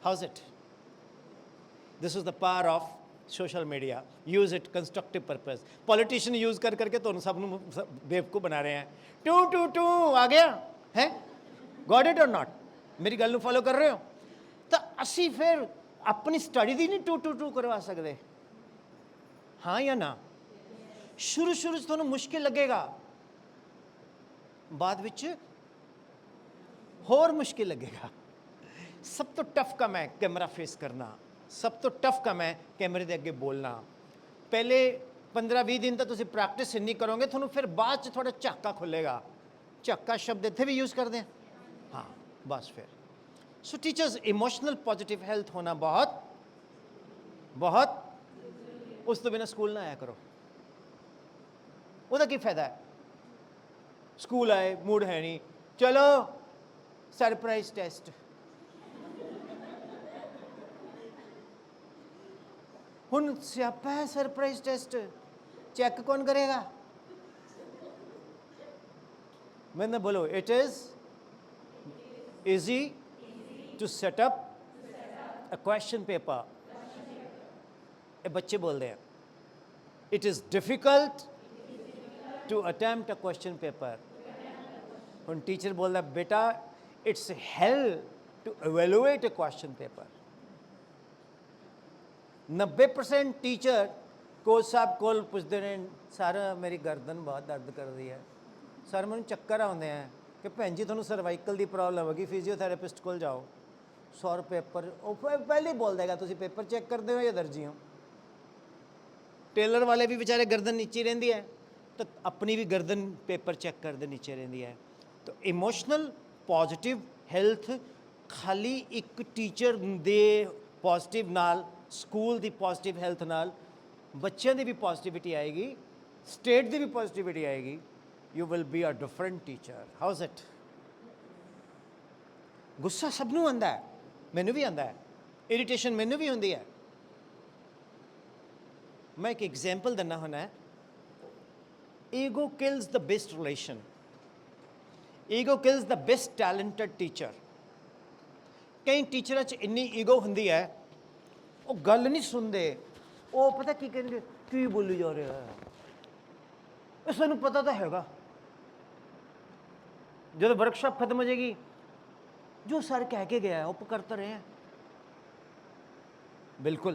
How's it? This is the power of social media. Use it constructive purpose. Politician use कर करके ਤੁਹਾਨੂੰ ਸਭ ਨੂੰ ਬੇਵਕੂਫ ਬਣਾ ਰਹੇ हैं। ਟੂ ਟੂ ਟੂ ਆ ਗਿਆ ਹੈ, ਗॉट इट और नॉट? ਮੇਰੀ ਗੱਲ ਨੂੰ ਫੋਲੋ ਕਰ ਰਹੇ ਹੋ? ਤਾਂ ਅਸੀਂ ਫਿਰ ਆਪਣੀ ਸਟੱਡੀ ਦੀ ਨਹੀਂ ਟੂ ਟੂ ਟੂ ਕਰਵਾ ਸਕਦੇ, ਹਾਂ ਜਾਂ ਨਾ? ਸ਼ੁਰੂ 'ਚ ਤੁਹਾਨੂੰ ਮੁਸ਼ਕਿਲ ਲੱਗੇਗਾ, ਬਾਅਦ ਵਿੱਚ ਹੋਰ ਮੁਸ਼ਕਿਲ ਲੱਗੇਗਾ। ਸਭ ਤੋਂ ਟਫ ਕੰਮ ਹੈ ਕੈਮਰਾ ਫੇਸ ਕਰਨਾ, ਸਭ ਤੋਂ ਟਫ ਕੰਮ ਹੈ ਕੈਮਰੇ ਦੇ ਅੱਗੇ ਬੋਲਣਾ। ਪਹਿਲੇ 15-20 ਦਿਨ ਤਾਂ ਤੁਸੀਂ ਪ੍ਰੈਕਟਿਸ ਇੰਨੀ ਕਰੋਗੇ, ਤੁਹਾਨੂੰ ਫਿਰ ਬਾਅਦ 'ਚ ਤੁਹਾਡਾ ਝਾਕਾ ਖੁੱਲੇਗਾ। ਝਾਕਾ ਸ਼ਬਦ ਇੱਥੇ ਵੀ ਯੂਜ਼ ਕਰਦੇ ਹਾਂ, ਹਾਂ ਬਸ ਫਿਰ। ਸੋ ਟੀਚਰਸ, ਇਮੋਸ਼ਨਲ ਪੋਜ਼ਿਟਿਵ ਹੈਲਥ ਹੋਣਾ ਬਹੁਤ ਬਹੁਤ, ਉਸ ਤੋਂ ਬਿਨਾਂ ਸਕੂਲ ਨਾ ਆਇਆ ਕਰੋ। ਉਹਦਾ ਕੀ ਫਾਇਦਾ ਹੈ? ਸਕੂਲ ਆਏ, ਮੂਡ ਹੈ ਨਹੀਂ, ਚਲੋ ਸਰਪ੍ਰਾਈਜ਼ ਟੈਸਟ। ਹੁਣ ਸਿਆਪਾ ਹੈ ਸਰਪ੍ਰਾਈਜ਼ ਟੈਸਟ, ਚੈੱਕ ਕੌਣ ਕਰੇਗਾ? मैंने बोलो, it is easy to set up a question paper. ये बच्चे बोल रहे हैं, it is difficult to attempt a question paper. ਹੁਣ टीचर बोल रहा है, बेटा it's hell to evaluate a question paper. 90% teacher coach साहब कोल पुछते हैं, सर मेरी गर्दन बहुत दर्द कर रही है, सर मैं चक्कर आते हैं, कि भैन जी थोड़ा सर्वाइकल की प्रॉब्लम होगी, फिजियोथेरेपिस्ट को जाओ। 100 पेपर वो पहले ही बोल देगा, तुम पेपर चेक करते हो या दर्जी हो। टेलर वाले भी बेचारे गर्दन नीचे रही है, तो अपनी भी गर्दन पेपर चेक करते नीचे रही है। तो इमोशनल पॉजिटिव हेल्थ खाली एक टीचर दे पॉजिटिव नाल, स्कूल की पॉजिटिव हेल्थ नाल बच्चों की भी पॉजिटिविटी आएगी, स्टेट की भी पॉजिटिविटी आएगी। You will be a different teacher. How is it? गुस्सा सबनों आंदा है, मैनू भी आंदा है, इरीटेशन मैनू भी होंदी है। मैं एक एग्जाम्पल देना होना है। Ego kills the best relation, ego kills the best talented teacher. कई टीचर इन्नी ईगो होंदी है, वो गल नहीं सुनते, वो पता की कहते की बोली जा रहा है, सानू पता तो हैगा। जो वर्कशॉप खत्म हो जाएगी, जो सर कह के गया है वो करते रहे हैं, बिल्कुल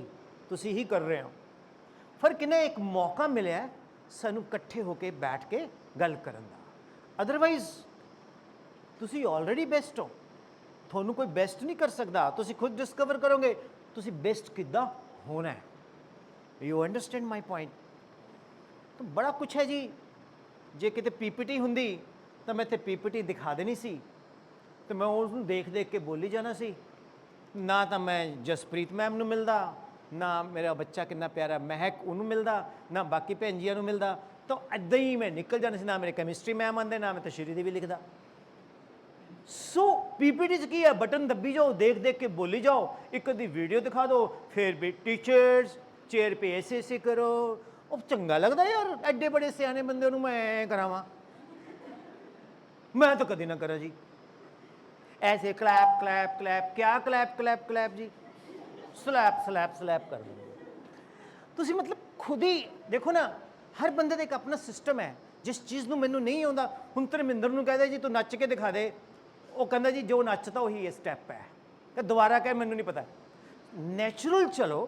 तुसी ही कर रहे हो। फर्क इन्हें एक मौका मिले है सानू इकट्ठे होके बैठ के गल करन दा। अदरवाइज तुसी ऑलरेडी बेस्ट हो, थोनू कोई बेस्ट नहीं कर सकता, तुसी खुद डिस्कवर करोगे तुसी बेस्ट किद्दां होना है। You understand my point? तो बड़ा कुछ है जी। जे किते पीपीटी हुंदी तो मैं इत्थे पीपीटी दिखा देनी सी, तो मैं उसनूं देख देख के बोली जाना सी। ना तो मैं जसप्रीत मैम नूं मिलदा, ना मेरा बच्चा कितना प्यारा महक उन्होंने मिलता, ना बाकी भैन जियां नूं मिलदा। तो इदां ही मैं निकल जाना सी, ना मेरे कैमिस्ट्री मैम आंदे, ना मैं तशरीह दी भी लिखदा। सो पीपीटी च की है, बटन दबी जाओ, देख देख के बोली जाओ, एक अद्धी वीडियो दिखा दो, फिर भी टीचर्स चेयर पे ऐसे करो। वो चंगा लगता यार, एडे बड़े सियाने बंदे नूं मैं करावां? मैं तो कभी ना करा जी। ऐसे क्लैप क्लैप क्लैप, क्या क्लैप क्लैप क्लैप जी, स्लैप स्लैप स्लैप कर दो। तुसी मतलब खुद ही देखो ना, हर बंदे का एक अपना सिस्टम है। जिस चीज़ नूं मैनूं नहीं आउंदा, हुण धर्मिंदर नूं कहदा जी तू नच के दिखा दे, वो कहंदा जी जो नचता वही ये स्टैप है, कि दोबारा कह मैनूं नहीं पता। नैचुरल चलो,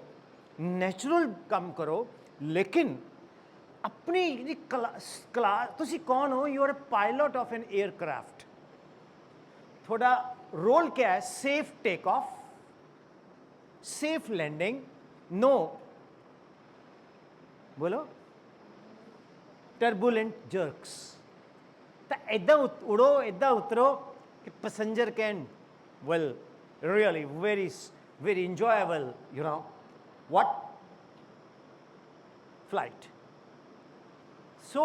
नैचुरल काम करो, लेकिन अपनी कला तुसी कौन हो? You are a pilot of an aircraft. थोड़ा रोल क्या है? Safe take off, safe landing, no बोलो टर्बुलेंट जर्क्स। तो इदा उड़ो, इदा उतरो कि passenger can well really very very enjoyable, you know what flight. So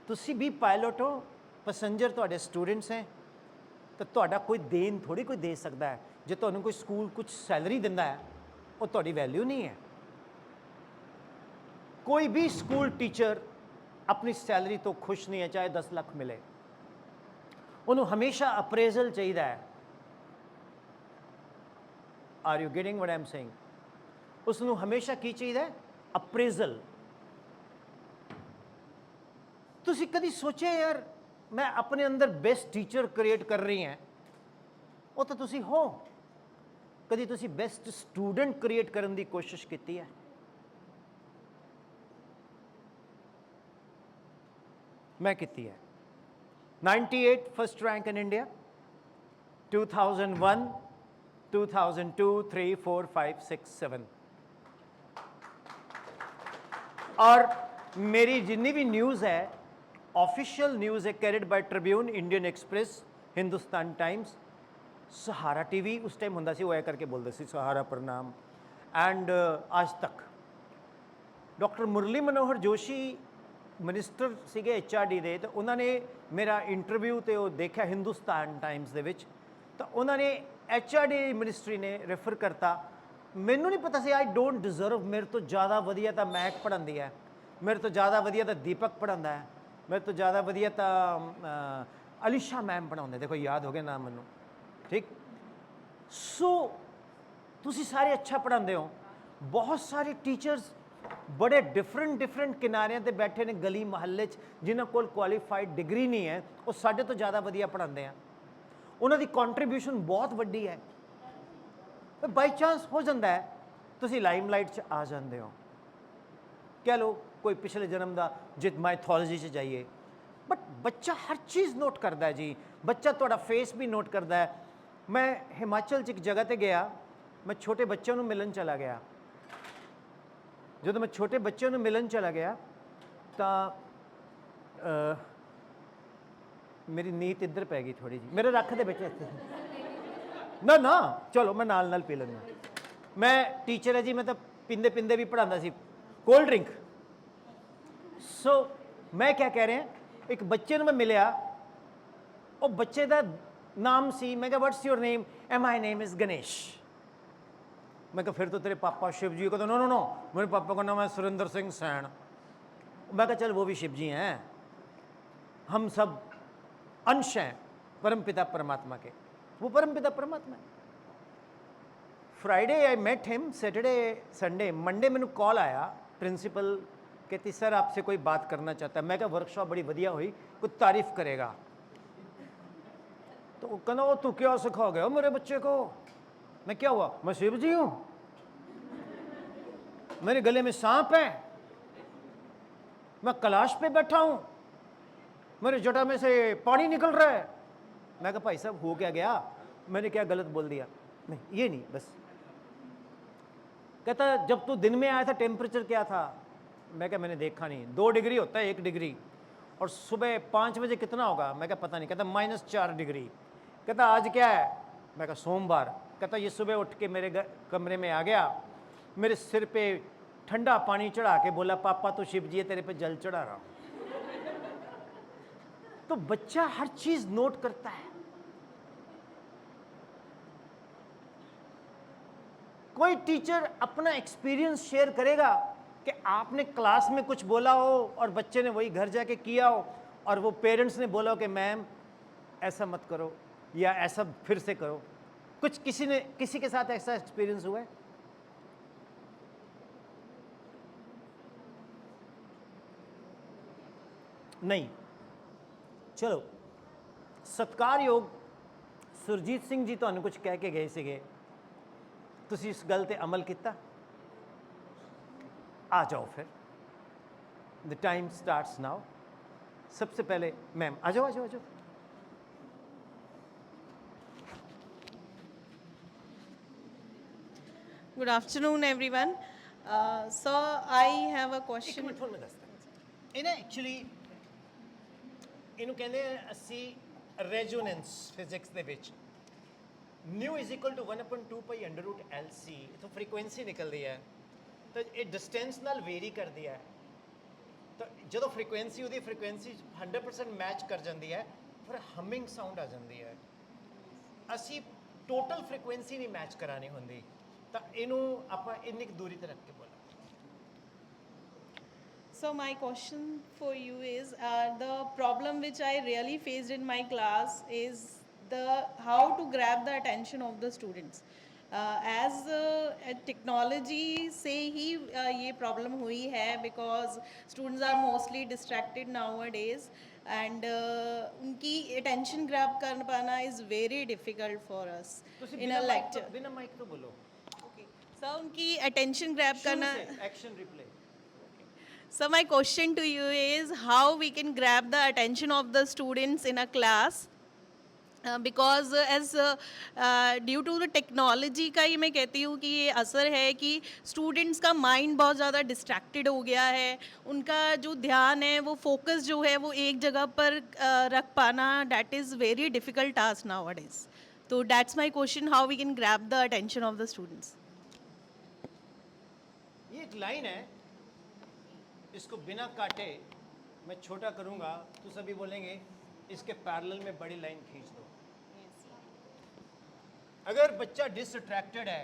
ਤੁਸੀਂ ਵੀ ਪਾਇਲਟ ਹੋ, ਪੈਸੇਂਜਰ ਤੁਹਾਡੇ ਸਟੂਡੈਂਟਸ ਹੈ, ਤਾਂ ਤੁਹਾਡਾ ਕੋਈ ਦੇਣ ਥੋੜੀ ਕੋਈ ਦੇ ਸਕਦਾ ਹੈ। ਜੇ ਤੁਹਾਨੂੰ ਕੋਈ ਸਕੂਲ ਕੁਝ ਸੈਲਰੀ ਦਿੰਦਾ ਹੈ, ਉਹ ਤੁਹਾਡੀ ਵੈਲਿਊ ਨਹੀਂ ਹੈ। ਕੋਈ ਵੀ ਸਕੂਲ ਟੀਚਰ ਆਪਣੀ ਸੈਲਰੀ ਤੋਂ ਖੁਸ਼ ਨਹੀਂ ਹੈ, ਚਾਹੇ 10 ਲੱਖ ਮਿਲੇ। ਉਹਨੂੰ ਹਮੇਸ਼ਾ ਅਪਰੇਜ਼ਲ ਚਾਹੀਦਾ ਹੈ। Are you getting what I am saying? ਉਸ ਨੂੰ ਹਮੇਸ਼ਾ ਕੀ ਚਾਹੀਦਾ ਹੈ? ਅਪਰੇਜ਼ਲ। ਤੁਸੀਂ ਕਦੀ ਸੋਚਿਆ ਯਾਰ ਮੈਂ ਆਪਣੇ ਅੰਦਰ ਬੈਸਟ ਟੀਚਰ ਕ੍ਰੀਏਟ ਕਰ ਰਹੀ ਹਾਂ? ਉਹ ਤਾਂ ਤੁਸੀਂ ਹੋ। ਕਦੀ ਤੁਸੀਂ ਬੈਸਟ ਸਟੂਡੈਂਟ ਕ੍ਰੀਏਟ ਕਰਨ ਦੀ ਕੋਸ਼ਿਸ਼ ਕੀਤੀ ਹੈ? मैं की है। 98 फर्स्ट रैंक इन इंडिया, 2001 2002 3 4 5 6 7। और मेरी जितनी भी न्यूज़ है, ऑफिशियल न्यूज़ है, carried by Tribune, Indian express, Hindustan times, Sahara TV उस टाइम होंदा सी, वो ऐ करके बोलते सी सहारा प्रणाम, एंड आज तक। डॉक्टर मुरली मनोहर जोशी ਮਿਨਿਸਟਰ ਸੀਗੇ HRD ਦੇ, ਤਾਂ ਉਹਨਾਂ ਨੇ ਮੇਰਾ ਇੰਟਰਵਿਊ ਤੇ ਉਹ ਦੇਖਿਆ ਹਿੰਦੁਸਤਾਨ ਟਾਈਮਸ ਦੇ ਵਿੱਚ, ਤਾਂ ਉਹਨਾਂ ਨੇ HRD ਮਿਨਿਸਟਰੀ ਨੇ ਰੈਫਰ ਕਰਤਾ। ਮੈਨੂੰ ਨਹੀਂ ਪਤਾ ਸੀ, ਆਈ ਡੋਂਟ ਡਿਜ਼ਰਵ, ਮੇਰੇ ਤੋਂ ਜ਼ਿਆਦਾ ਵਧੀਆ ਤਾਂ ਮਹਿਕ ਪੜ੍ਹਾਉਂਦੀ ਹੈ, ਮੇਰੇ ਤੋਂ ਜ਼ਿਆਦਾ ਵਧੀਆ ਤਾਂ ਦੀਪਕ ਪੜ੍ਹਾਉਂਦਾ ਹੈ, ਮੇਰੇ ਤੋਂ ਜ਼ਿਆਦਾ ਵਧੀਆ ਤਾਂ ਅਲੀਸ਼ਾ ਮੈਮ ਪੜ੍ਹਾਉਂਦੇ, ਦੇਖੋ ਯਾਦ ਹੋ ਗਿਆ ਨਾਮ ਮੈਨੂੰ, ਠੀਕ। ਸੋ ਤੁਸੀਂ ਸਾਰੇ ਅੱਛਾ ਪੜ੍ਹਾਉਂਦੇ ਹੋ। ਬਹੁਤ ਸਾਰੇ ਟੀਚਰਸ बड़े डिफरेंट किनारियां ते बैठे ने गली महल्ले जिन्हों को क्वालीफाइड डिग्री नहीं है, वो साढ़े तो ज़्यादा वधिया पढ़ाते हैं। उन्होंने कॉन्ट्रीब्यूशन बहुत वड्डी है। बाई चांस हो जाता है तुसी लाइमलाइट च आ जाते हो, कह लो कोई पिछले जन्म का जित माइथोलॉजी च जाइए, बट बच्चा हर चीज़ नोट करता है जी। बच्चा थोड़ा फेस भी नोट करता है। मैं हिमाचल च एक जगह पर गया, मैं छोटे बच्चों को मिलन चला गया। ਜਦੋਂ ਮੈਂ ਛੋਟੇ ਬੱਚਿਆਂ ਨੂੰ ਮਿਲਣ ਚਲਾ ਗਿਆ ਤਾਂ ਮੇਰੀ ਨੀਤ ਇੱਧਰ ਪੈ ਗਈ ਥੋੜੀ ਜੀ, ਮੇਰੇ ਰੱਖ ਦੇ ਬੱਚੇ ਇੱਥੇ ਨਾ ਨਾ, ਚਲੋ ਮੈਂ ਨਾਲ ਨਾਲ ਪੀ ਲੈਂਦਾ। ਮੈਂ ਟੀਚਰ ਹੈ ਜੀ, ਮੈਂ ਤਾਂ ਪੀਂਦੇ ਪੀਂਦੇ ਵੀ ਪੜ੍ਹਾਉਂਦਾ ਸੀ ਕੋਲਡ ਡਰਿੰਕ। ਸੋ ਮੈਂ ਕਿਆ ਕਹਿ ਰਿਹਾ, ਇੱਕ ਬੱਚੇ ਨੂੰ ਮੈਂ ਮਿਲਿਆ, ਉਹ ਬੱਚੇ ਦਾ ਨਾਮ ਸੀ, ਮੈਂ ਕਿਹਾ what's your name? My name is Ganesh. मैं कहा फिर तो तेरे पापा शिव जी। कहते नो नो नो, मेरे पापा का नाम है सुरेंद्र सिंह सैन। मैं कहा चल वो भी शिव जी हैं, हम सब अंश हैं परमपिता परमात्मा के। वो परमपिता परमात्मा है। Friday I met him, Saturday Sunday, Monday मैंने कॉल आया, प्रिंसिपल कहती सर आपसे कोई बात करना चाहता है। मैं कहा वर्कशॉप बड़ी वधिया हुई, कोई तारीफ करेगा। तो वो कहना वो तू क्या सिखा गया मेरे बच्चे को? मैं क्या हुआ? मैं शिव जी हूं, मेरे गले में सांप है, मैं कैलाश पे बैठा हूं, मेरे जटा में से पानी निकल रहा है। मैं कहा भाई साहब हो क्या गया, मैंने क्या गलत बोल दिया? नहीं ये नहीं, बस। कहता जब तू दिन में आया था टेम्परेचर क्या था? मैं क्या मैंने देखा नहीं, 2 डिग्री होता है, 1 डिग्री। और सुबह 5 बजे कितना होगा? मैं क्या पता नहीं। कहता -4 डिग्री। कहता आज क्या है? मैं कहा सोमवार। कहता ये सुबह उठ के मेरे कमरे में आ गया, मेरे सिर पे ठंडा पानी चढ़ा के बोला पापा तो शिव जी है, तेरे पे जल चढ़ा रहा हूं। तो बच्चा हर चीज नोट करता है। कोई टीचर अपना एक्सपीरियंस शेयर करेगा कि आपने क्लास में कुछ बोला हो और बच्चे ने वही घर जाके किया हो, और वो पेरेंट्स ने बोला हो कि मैम ऐसा मत करो या ऐसा फिर से करो। कुछ किसी के साथ ऐसा एक्सपीरियंस हुआ है? नहीं। चलो सत्कारयोग सुरजीत सिंह जी तुहानू कुछ कह के गए सीगे, तुसी इस गल ते अमल किया? आ जाओ फिर, द टाइम स्टार्ट्स नाउ। सबसे पहले मैम आ जाओ आ जाओ आ जाओ। Good afternoon, everyone. So I have a ਇੱਕ question. ਮਿੰਟ ਹੁਣ ਮੈਂ ਦੱਸਦਾ ਇਹ ਨਾ ਐਕਚੁਅਲੀ ਇਹਨੂੰ ਕਹਿੰਦੇ ਆ ਅਸੀਂ ਰੈਜ਼ੋਨੈਂਸ ਫਿਜ਼ਿਕਸ ਦੇ ਵਿੱਚ nu is equal to 1/2 pi under root L C ਇਥੋਂ ਫ੍ਰੀਕੁਐਂਸੀ ਨਿਕਲਦੀ ਹੈ ਤਾਂ ਇਹ ਡਿਸਟੈਂਸ ਨਾਲ ਵੇਰੀ ਕਰਦੀ ਹੈ ਤਾਂ ਜਦੋਂ ਫ੍ਰੀਕੁਐਂਸੀ ਉਹਦੀ ਫ੍ਰੀਕੁਐਂਸੀ 100% ਮੈਚ ਕਰ ਜਾਂਦੀ ਹੈ ਫਿਰ ਹਮਿੰਗ ਸਾਊਂਡ ਆ ਜਾਂਦੀ ਹੈ ਅਸੀਂ ਟੋਟਲ ਫ੍ਰੀਕੁਐਂਸੀ ਨਹੀਂ ਮੈਚ ਕਰਾਣੀ ਹੁੰਦੀ ਤਾਂ ਇਹਨੂੰ ਆਪਾਂ ਇੰਨੀ ਕੁ ਦੂਰੀ ਤੇ ਰੱਖ ਕੇ ਬੋਲਾਂ So my question for you is the problem which I really faced in my class is the how to grab the attention of the students. As technology से ही ये problem हुई है because students are mostly distracted nowadays and उनकी attention grab कर पाना is very difficult for us ਤੁਸੀਂ in a lecture. ਬਿਨਾਂ ਮਾਈਕ ਤੋਂ ਬੋਲੋ Okay. So उनकी attention grab करना. Action replay So my question to you is how we can grab the attention of the students in a class because as due to the technology का ही मैं कहती हूँ कि ये असर है कि students का mind बहुत ज़्यादा distracted हो गया है उनका जो ध्यान है वो focus जो है वो एक जगह पर रख पाना that is very difficult task nowadays. So that's my question how we can grab the attention of the students. ये एक लाइन है इसको बिना काटे मैं छोटा करूंगा तो सभी बोलेंगे इसके पैरेलल में बड़ी लाइन खींच दो अगर बच्चा डिसअट्रैक्टेड है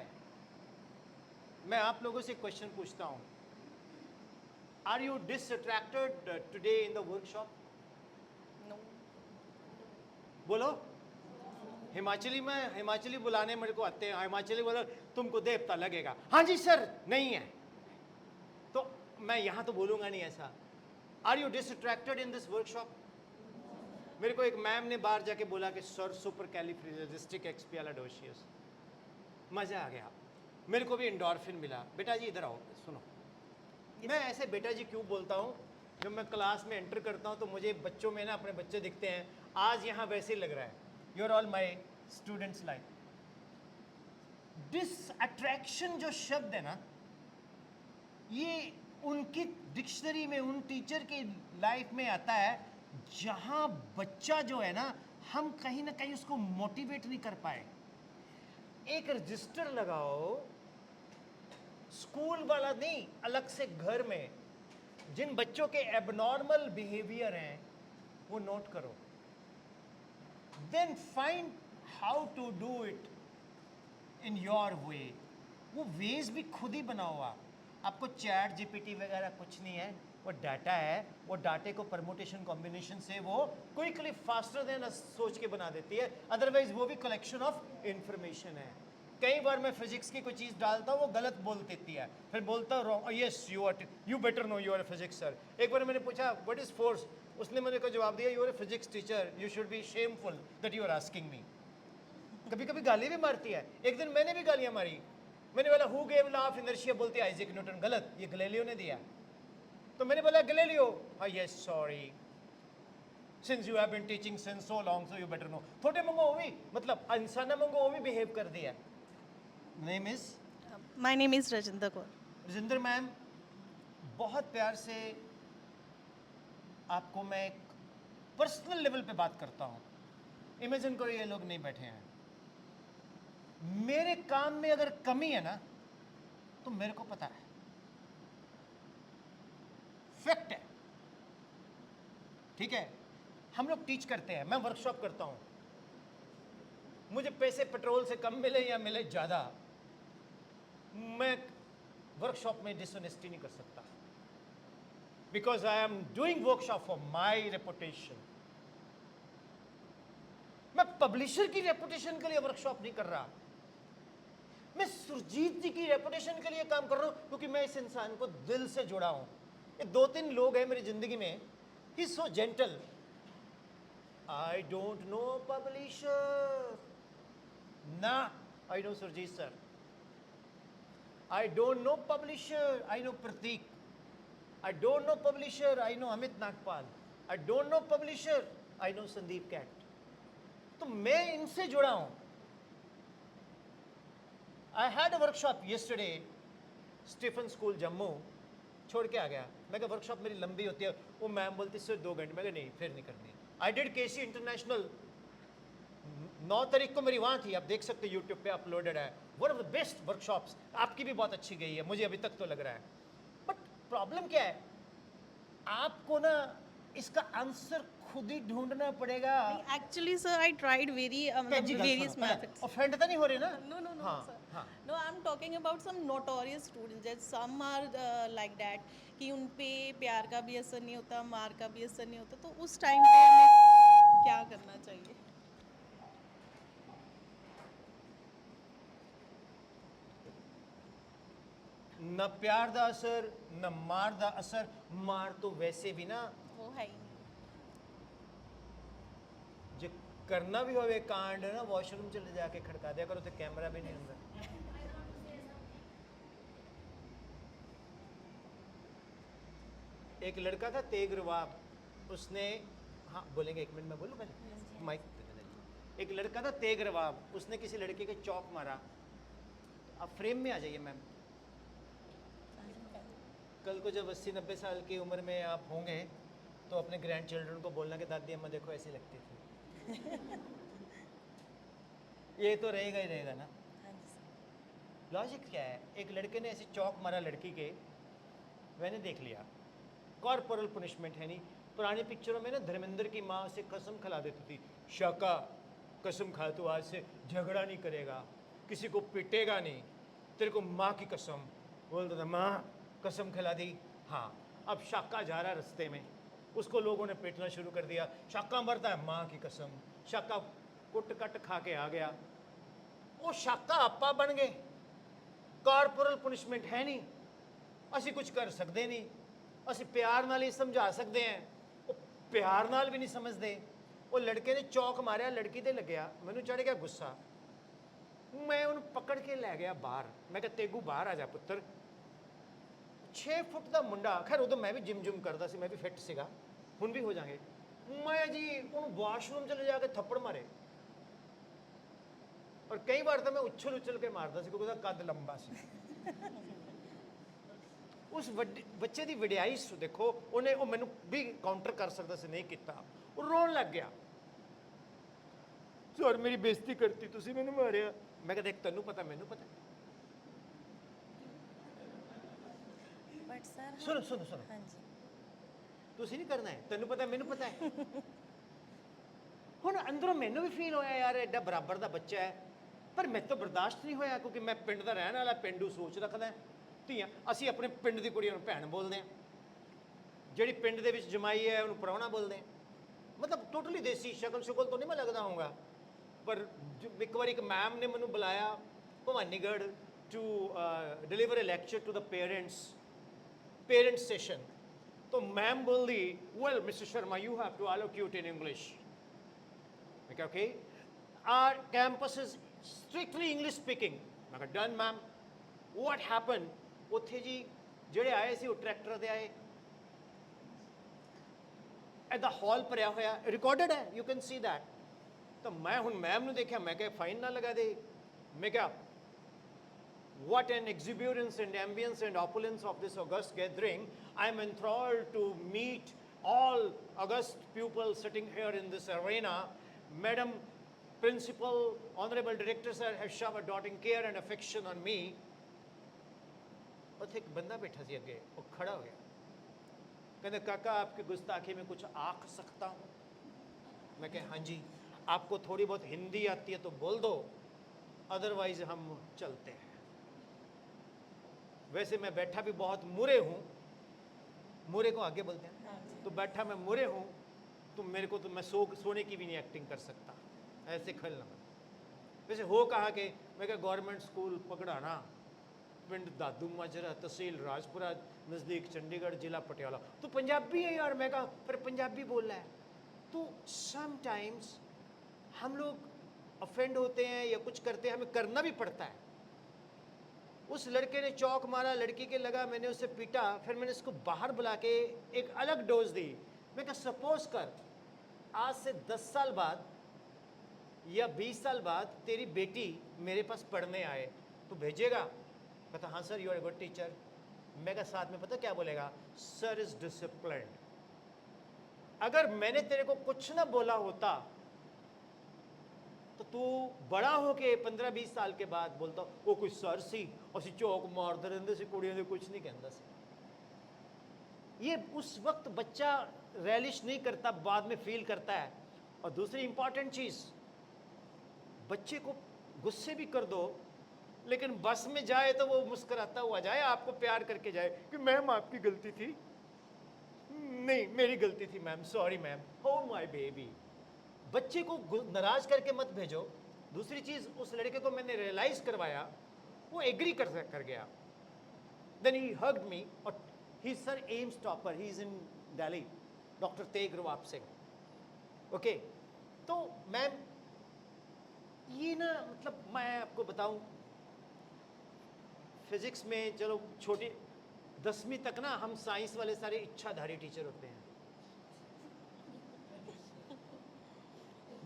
मैं आप लोगों से क्वेश्चन पूछता हूं are you disattracted today in the workshop No. बोलो हिमाचली बुलाने मेरे को आते हैं हिमाचली बोलो तुमको देवता लगेगा हाँ जी सर नहीं है तो मैं यहाँ तो बोलूँगा नहीं ऐसा are you disattracted in this workshop मेरे को एक मैम ने बाहर जाके बोला कि सर सुपर कैलिफ्रेजिस्टिक एक्सपियालिडोशियस मज़ा आ गया मेरे को भी एंडोर्फिन मिला बेटा जी इधर आओ सुनो मैं ऐसे बेटा जी क्यों बोलता हूँ जब मैं क्लास में एंटर करता हूँ तो मुझे बच्चों में ना अपने बच्चे दिखते हैं आज यहाँ वैसे ही लग रहा है you are all my students life disattraction जो शब्द है ना ये उनकी डिक्शनरी में उन टीचर की लाइफ में आता है जहाँ बच्चा जो है ना हम कहीं ना कहीं उसको मोटिवेट नहीं कर पाए एक रजिस्टर लगाओ स्कूल वाला नहीं अलग से घर में जिन बच्चों के एबनॉर्मल बिहेवियर हैं वो नोट करो then find how to do it in your way वो वेज भी खुद ही बनाओ आपको चैट जीपीटी वगैरह कुछ नहीं है वो डाटा है वो डाटे को परमुटेशन कॉम्बिनेशन से वो क्विकली फास्टर देन सोच के बना देती है अदरवाइज वो भी कलेक्शन ऑफ इंफॉर्मेशन है कई बार मैं फिजिक्स की कोई चीज़ डालता हूँ वो गलत बोल देती है फिर बोलता हूँ yes you better know you are a physics sir एक बार मैंने पूछा व्हाट इज फोर्स उसने मेरे को जवाब दिया you are a physics teacher you should be shameful that you are asking me कभी कभी गाली भी मारती है एक दिन मैंने भी गालियाँ मारी मैंने बोला who gave law of inertia बोलती है आइजैक न्यूटन गलत ये गैलीलियो ने दिया तो मैंने बोला गैलीलियो हाँ yes sorry since you have been teaching since so long so you better know थोड़े मंगो वो भी मतलब इंसान मंगो वो भी बिहेव कर दिया name is My name is Rajendra Kaur. Rajendra ma'am बहुत प्यार से आपको मैं एक पर्सनल लेवल पे बात करता हूँ इमेजिन करो ये लोग नहीं बैठे हैं मेरे काम में अगर कमी है ना तो मेरे को पता है फैक्ट है ठीक है हम लोग टीच करते हैं मैं वर्कशॉप करता हूँ मुझे पैसे पेट्रोल से कम मिले या मिले ज़्यादा मैं वर्कशॉप में डिसऑनेस्टी नहीं कर सकता because I am doing workshop for my reputation मैं पब्लिशर की रेपुटेशन के लिए वर्कशॉप नहीं कर रहा मैं सुरजीत जी की रेपुटेशन के लिए काम कर रहा हूं क्योंकि मैं इस इंसान को दिल से जुड़ा हूं ये 2-3 लोग हैं मेरी जिंदगी में ही so gentle I don't know publisher ना I know Surjit sir I don't know publisher I know Prateek I don't know publisher I know Amit Nagpal I don't know publisher I know Sandeep कैट तो मैं इनसे जुड़ा हूं I had a workshop yesterday Stephen school Jammu, छोड़ के आ गया। मैं कहा वर्कशॉप मेरी लंबी होती है, वो मैम बोलती सिर्फ 2 घंटे। मैं कहा नहीं फिर नहीं करनी। आई डिड केसी इंटरनेशनल, 9 तारीख को मेरी वहाँ थी, आप देख सकते यूट्यूब पे अपलोडेड है। One of the best workshops, आपकी भी बहुत अच्छी गई है मुझे अभी तक तो लग रहा है। बट प्रॉब्लम क्या है, आपको ना इसका आंसर खुद ही ढूंढना पड़ेगा। Actually, sir, I tried various methods. Offend तो नहीं हो रहे ना? No, हाँ, sir. हाँ। No, I'm talking about some notorious students. That some are like that कि उन पे प्यार का भी असर नहीं होता, मार का भी असर नहीं होता, तो उस टाइम पे हमें क्या करना चाहिए? न प्यार दा असर, न मार दा असर। मार तो वैसे भी ना वो है ही नहीं। जे करना भी होवे कांड ना, वॉशरूम चले जाके खड़का दिया करो, तो कैमरा भी नहीं अंदर। एक लड़का था तेग रवाब, उसने, हाँ बोलेंगे, 1 मिनट में बोलूँ पहले माइक पे दे दीजिए। एक लड़का था तेग रवाब, उसने किसी लड़के के चौक मारा। आप फ्रेम में आ जाइए मैम। कल को जब 80-90 साल की उम्र में आप होंगे तो अपने ग्रैंड चिल्ड्रन को बोलना कि दादी अम्मा देखो ऐसी लगती थी। ये तो रहेगा ही रहेगा ना। लॉजिक क्या है, एक लड़के ने ऐसे चौक मारा लड़की के, मैंने देख लिया। कॉर्पोरल पनिशमेंट है नहीं। पुरानी पिक्चरों में ना धर्मेंद्र की माँ से कसम खिला देती थी, शाका कसम खा तू आज से झगड़ा नहीं करेगा, किसी को पिटेगा नहीं, तेरे को माँ की कसम। बोलता था माँ कसम खिला दी। हाँ, अब शाका जा रहा रास्ते में, उसको लोगों ने पीटना शुरू कर दिया। शाका मरता है, माँ की कसम। शाका कुट कट खा के आ गया, वो शाका आपा बन गए। कॉर्पोरल पनिशमेंट है नहीं, ਅਸੀਂ कुछ कर सकते नहीं, ਅਸੀਂ प्यार नाल ही समझा सकते हैं। वो प्यार नाल भी नहीं समझते। वो लड़के ने चौक मारिया, लड़की ते लग्या, मैनू चढ़ गया गुस्सा। मैं उन्हें पकड़ के लै गया बाहर। मैं कहा तेगू बाहर आ जा पुत्र। 6 फुट का मुंडा, खैर उदों मैं भी जिम जुम करता सी, मैं भी फिट सीगा, हुण भी हो जाएंगे। मैं जी उन्होंने वॉशरूम चले जाके थप्पड़ मारे। और कई बार तो मैं उछल उछल के मारता सी, क्योंकि उसका कद लंबा सी। उस बच्चे की वडियाई देखो, उन्हें वो मैनू भी काउंटर कर सकता सी, नहीं किया। वो रोन लग गया, सर मेरी बेइज्जती करती, तुसी मैनू मारिया। मैं कहा देख तेनू पता मैनू पता। बट सर सुनो सुनो सुनो, हाँ जी तुसी नहीं करना है, तेनू पता मैनू पता है। हुण अंदरों मैनू भी फील होया यार एडा बराबर का बच्चा है, पर मैं तो बर्दाश्त नहीं होया, क्योंकि मैं पिंड का रहने वाला, पेंडू सोच रखदा है। ਧੀਆਂ ਅਸੀਂ ਆਪਣੇ ਪਿੰਡ ਦੀ ਕੁੜੀਆਂ ਨੂੰ ਭੈਣ ਬੋਲਦੇ ਹਾਂ, ਜਿਹੜੀ ਪਿੰਡ ਦੇ ਵਿੱਚ ਜਮਾਈ ਹੈ ਉਹਨੂੰ ਪ੍ਰਾਹੁਣਾ ਬੋਲਦੇ ਹਾਂ। ਮਤਲਬ ਟੋਟਲੀ ਦੇਸੀ ਸ਼ਕਲ ਸ਼ੁਕਲ ਤੋਂ ਨਹੀਂ ਮੈਂ ਲੱਗਦਾ ਹੋਊਗਾ। ਪਰ ਇੱਕ ਵਾਰੀ ਇੱਕ ਮੈਮ ਨੇ ਮੈਨੂੰ ਬੁਲਾਇਆ Bhawanigarh to deliver a lecture to the parents session. तो मैम बोली well mister Sharma you have to elocute in English. मैं कहा okay, our campus is strictly English speaking. मैं कहा डन मैम। व्हाट हैपन, ਉੱਥੇ ਜੀ ਜਿਹੜੇ ਆਏ ਸੀ ਉਹ ਟਰੈਕਟਰ ਤੇ ਆਏ, ਇਹਦਾ ਹਾਲ ਭਰਿਆ ਹੋਇਆ, ਰਿਕਾਰਡਡ ਹੈ, ਯੂ ਕੈਨ ਸੀ ਦੈਟ। ਤਾਂ ਮੈਂ ਹੁਣ ਮੈਮ ਨੂੰ ਦੇਖਿਆ, ਮੈਂ ਕਿਹਾ ਫਾਈਨ ਨਾ ਲਗਾ ਦੇ। ਮੈਂ ਕਿਹਾ what an exuberance and ambience and opulence of this august gathering. I am enthralled to meet all august pupils sitting here in this arena. Madam Principal, Honorable Director sir have showered doting care and affection on me. ਉੱਥੇ ਇੱਕ ਬੰਦਾ बैठा सी अगे, वो खड़ा हो गया, कहते काका आपकी गुस्ताखी में कुछ आख सकता हूँ। मैं कहा हाँ जी, आपको थोड़ी बहुत हिंदी आती है तो बोल दो, अदरवाइज हम चलते हैं। वैसे मैं बैठा भी बहुत मुरे हूँ, मुरे को आगे बोलते हैं, तो बैठा मैं मुरे हूँ, तो मेरे को तो मैं सोने की भी नहीं एक्टिंग कर सकता, ऐसे खलना। वैसे हो कहा कि मैं क्या गवर्नमेंट स्कूल पकड़ाना, पिंड दादू माजरा, तहसील राजपुरा, नज़दीक चंडीगढ़, जिला पटियाला। तो पंजाबी है यार। मैं कहा पर पंजाबी बोल रहा है। तो समटाइम्स हम लोग अफेंड होते हैं या कुछ करते हैं, हमें करना भी पड़ता है। उस लड़के ने चौक मारा, लड़की के लगा, मैंने उसे पीटा, फिर मैंने उसको बाहर बुला के एक अलग डोज दी। मैं कहा सपोज कर आज से 10 साल बाद या 20 साल बाद तेरी बेटी मेरे पास पढ़ने आए, तू भेजेगा? कहता हाँ sir, you are a good teacher. मैं कहा साथ में पता क्या बोलेगा? Sir is disciplined. अगर मैंने तेरे को कुछ ना बोला होता तो तू बड़ा होके 15-20 साल के बाद बोलता वो कोई सर सी, ਅਸੀਂ चौक मारते रहते सी, कुड़ियां दे कुछ नहीं कहता सी। ये उस वक्त बच्चा रैलिश नहीं करता, बाद में फील करता है। और दूसरी इंपॉर्टेंट चीज, बच्चे को गुस्से भी कर दो लेकिन बस में जाए तो वो मुस्कुराता हुआ जाए, आपको प्यार करके जाए कि मैम आपकी गलती थी, नहीं मेरी गलती थी मैम, सॉरी मैम, हो माय बेबी। बच्चे को नाराज करके मत भेजो। दूसरी चीज, उस लड़के को मैंने रियलाइज करवाया, वो एग्री कर गया। देन ही हग्ड मी, और he sir AIIMS topper, he is in Delhi, doctor Teg Rawab Singh. Okay, तो मैम ये ना, मतलब मैं आपको बताऊं, फिजिक्स में चलो छोटी 10वीं तक ना हम साइंस वाले सारे इच्छाधारी टीचर होते हैं।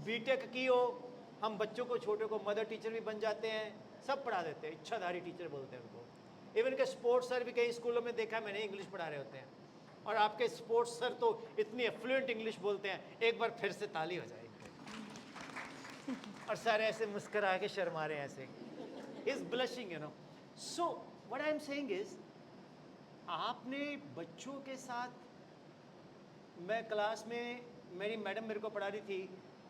बीटेक की हो, हम बच्चों को, छोटे को मदर टीचर भी बन जाते हैं, सब पढ़ा देते हैं, इच्छाधारी टीचर बोलते हैं उनको। इवन के स्पोर्ट्स सर भी कई स्कूलों में देखा है मैंने, इंग्लिश पढ़ा रहे होते हैं, और आपके स्पोर्ट्स सर तो इतनी एफ्लुएंट इंग्लिश बोलते हैं, एक बार फिर से ताली हो जाएगी। और सर ऐसे मुस्कुरा के शर्मा रहे हैं ऐसे, is blushing, you know. So what I am saying is, आपने बच्चों के साथ, मैं क्लास में, मेरी मैडम मेरे को पढ़ा रही थी,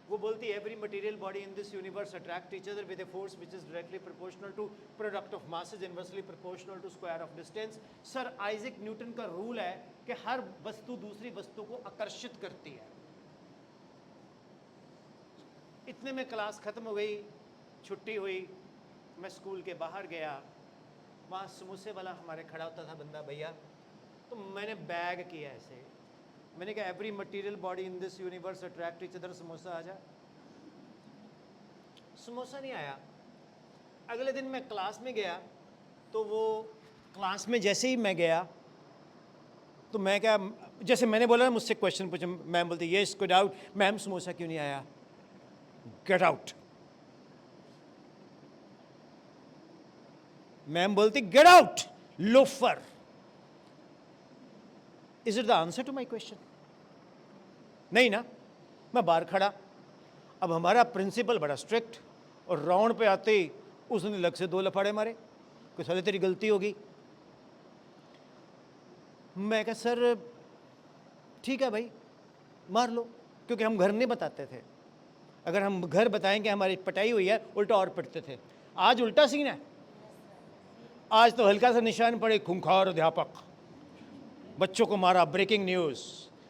वो बोलती every material body in this universe attract each other with a force which is directly proportional to product of masses inversely proportional to square of distance. Sir Isaac Newton का रूल है कि हर वस्तु दूसरी वस्तु को आकर्षित करती है। इतने में क्लास खत्म हो गई, छुट्टी हुई, मैं स्कूल के बाहर गया, वहाँ समोसे वाला हमारे खड़ा होता था बंदा भैया, तो मैंने बैग किया ऐसे, मैंने कहा every material body in this universe attract each other, samosa आ जा। समोसा नहीं आया। अगले दिन मैं क्लास में गया, तो वो क्लास में जैसे ही मैं गया, तो मैं क्या, जैसे मैंने बोला ना, मुझसे क्वेश्चन पूछे, मैम बोलती ये इसको डाउट, मैम समोसा क्यों नहीं आया, गेट आउट। मैम बोलती get out loafer. Is it the answer to my question? नहीं ना। मैं बाहर खड़ा, अब हमारा प्रिंसिपल बड़ा स्ट्रिक्ट, और राउंड पे आते ही उसने लग से 2 लफाड़े मारे, कोई साले तेरी गलती होगी। मैं कहा सर ठीक है भाई मार लो, क्योंकि हम घर नहीं बताते थे, अगर हम घर बताएंगे हमारी पिटाई हुई है उल्टा और पिटते थे। आज उल्टा सीन है, आज तो हल्का सा निशान पड़े, खूंखार अध्यापक, बच्चों को मारा, ब्रेकिंग न्यूज़।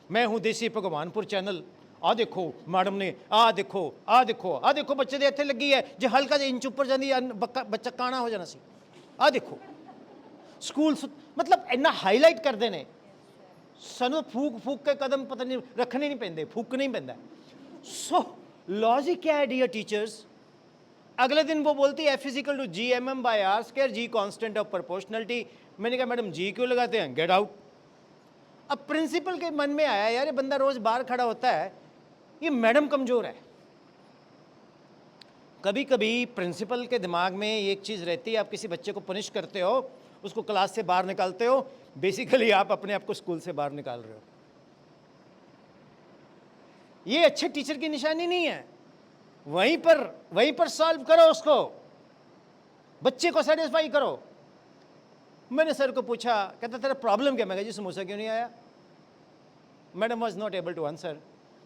मैं हूँ देसी भगवानपुर चैनल, आ देखो मैडम ने, आ देखो आ देखो आ देखो बच्चे दे इत्थे लगी है, जो हल्का जिहा इंच उपर जाती बच्चा काना हो जाना सी, आ देखो। स्कूल मतलब इन्ना हाईलाइट करते हैं, सानू फूक फूक के कदम पता नहीं रखने नहीं पैंदे, फूक नहीं पैंदा। सो लॉजिक क्या है डियर टीचर्स? अगले दिन वो बोलती है F=G/m/r², ji constant of proportionality. मैंने कहा मैडम जी क्यों लगाते हैं, गेट आउट। अब प्रिंसिपल के मन में आया यार ये बंदा रोज बाहर खड़ा होता है, ये मैडम कमजोर है। कभी कभी प्रिंसिपल के दिमाग में एक चीज़ रहती है, आप किसी बच्चे को पनिश करते हो, उसको क्लास से बाहर निकालते हो, बेसिकली आप अपने आप को स्कूल से बाहर निकाल रहे हो। ये अच्छे टीचर की निशानी नहीं है। वहीं पर सॉल्व करो उसको, बच्चे को सेटिस्फाई करो। मैंने सर को पूछा, कहता तेरा प्रॉब्लम क्या? मैं कहा जी समोसा क्यों नहीं आया। Madam was not able to answer,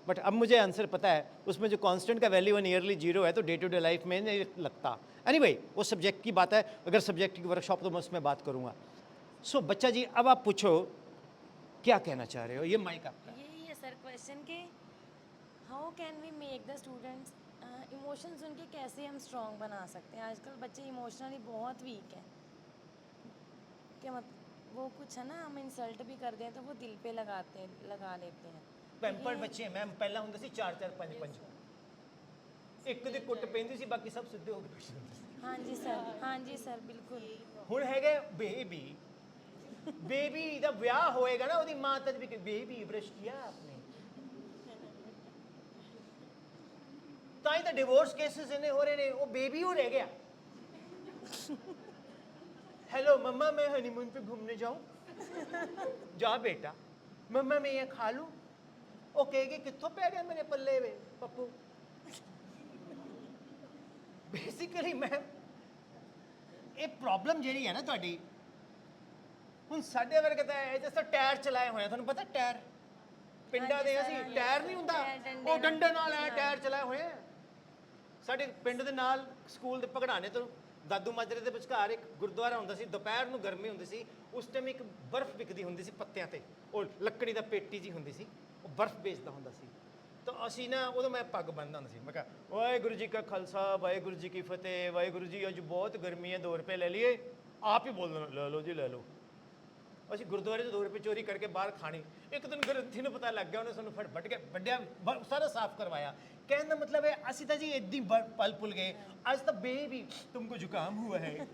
but अब मुझे आंसर पता है, उसमें जो कांस्टेंट का वैल्यू नियरली 0 है, तो डे टू डे लाइफ में नहीं लगता। एनीवे वो सब्जेक्ट की बात है, अगर सब्जेक्ट की वर्कशॉप तो मैं उसमें बात करूँगा। सो बच्चा जी अब आप पूछो क्या कहना चाह रहे हो, ये माइक आपका। यही है सर क्वेश्चन के, how can we make the students, emotions उनके कैसे हम स्ट्रॉन्ग बना सकते हैं। आजकल बच्चे इमोशनली बहुत वीक हैं, क्या मतलब वो कुछ है ना, हम इंसल्ट भी कर दें तो वो दिल पे लगा लेते हैं। ਪੈਂਪਰਡ ਬੱਚੇ हैं मैम, पहला ਹੁੰਦੇ ਸੀ 4 4 5 5, ਇੱਕ ਦੀ ਕੁੱਟ ਪੈਂਦੀ ਸੀ, ਬਾਕੀ ਸਭ ਸਿੱਧੇ ਹੋ ਗਏ। हाँ जी सर बिल्कुल। ਹੁਣ ਹੈਗੇ ਬੇਬੀ, ਬੇਬੀ ਦਾ ਵਿਆਹ ਹੋਏਗਾ ਨਾ, ਉਹਦੀ ਮਾਂ ਤੱਕ ਵੀ ਬੇਬੀ ਬ੍ਰਸ਼ किया आपने, ਤਾਂ ਹੀ ਤਾਂ ਡਿਵੋਰਸ ਕੇसेस ਇੰਨੇ ਹੋ ਰਹੇ ਨੇ, ਉਹ ਬੇਬੀ ਹੋ ਰਹਿ ਗਿਆ। हेलो मम्मा मैं हनीमून पे घूमने जाऊं जा बेटा मम्मा मैं ये खा लूं ਉਹ ਕਹੇਗੀ ਕਿੱਥੋਂ ਪੈ ਗਿਆ ਮੇਰੇ ਪੱਲੇ ਵੇ ਪੱਪੂ ਬੇਸਿਕਲੀ ਮੈਂ ਇਹ ਪ੍ਰੋਬਲਮ ਜਿਹੜੀ ਹੈ ਨਾ ਤੁਹਾਡੀ ਹੁਣ ਸਾਡੇ ਵਰਗੇ ਤਾਂ ਇਹ ਜਿਸ ਟਾਇਰ ਚਲਾਏ ਹੋਏ ਆ ਤੁਹਾਨੂੰ ਪਤਾ ਟਾਇਰ ਪਿੰਡਾਂ ਦੇ ਅਸੀਂ ਟਾਇਰ ਨਹੀਂ ਹੁੰਦਾ ਉਹ ਡੰਡੇ ਨਾਲ ਐ ਟਾਇਰ ਚਲਾਏ ਹੋਏ ਆ ਸਾਡੇ ਪਿੰਡ ਦੇ ਨਾਲ ਸਕੂਲ ਦੇ ਪਕੜਾਣੇ ਤੋਂ ਦਾਦੂ ਮਾਜਰੇ ਦੇ ਵਿਚਕਾਰ ਇੱਕ ਗੁਰਦੁਆਰਾ ਹੁੰਦਾ ਸੀ ਦੁਪਹਿਰ ਨੂੰ ਗਰਮੀ ਹੁੰਦੀ ਸੀ ਉਸ ਟਾਈਮ ਇੱਕ ਬਰਫ਼ ਵਿਕਦੀ ਹੁੰਦੀ ਸੀ ਪੱਤਿਆਂ ਤੇ ਉਹ ਲੱਕੜੀ ਦਾ ਪੇਟੀ ਜੀ ਹੁੰਦੀ ਸੀ ਉਹ ਬਰਫ਼ ਵੇਚਦਾ ਹੁੰਦਾ ਸੀ ਤਾਂ ਅਸੀਂ ਨਾ ਉਦੋਂ ਮੈਂ ਪੱਗ ਬੰਨ੍ਹਦਾ ਹੁੰਦਾ ਸੀ ਮੈਂ ਕਿਹਾ ਵਾਹਿਗੁਰੂ ਜੀ ਕਾ ਖਾਲਸਾ ਵਾਹਿਗੁਰੂ ਜੀ ਕੀ ਫਤਿਹ ਵਾਹਿਗੁਰੂ ਜੀ ਅੱਜ ਬਹੁਤ ਗਰਮੀ ਹੈ 2 ਰੁਪਏ ਲੈ ਲਈਏ ਆਪ ਹੀ ਬੋਲਣਾ ਲੈ ਲਓ ਜੀ ਲੈ ਲਓ ਅਸੀਂ ਗੁਰਦੁਆਰੇ ਤੋਂ 2 ਰੁਪਏ ਚੋਰੀ ਕਰਕੇ ਬਾਹਰ ਖਾਣੀ ਇੱਕ ਦਿਨ ਗ੍ਰੰਥੀ ਨੂੰ ਪਤਾ ਲੱਗ ਗਿਆ ਉਹਨੇ ਸਾਨੂੰ ਫੜ ਵੱਢ ਕੇ ਵੱਢਿਆ ਸਾਰਾ ਸਾਫ਼ ਕਰਵਾਇਆ कहने का मतलब है ਅਸੀਂ ਤਾਂ ਜੀ इतनी पल पुल गए आज तो बेबी तुमको जुकाम हुआ है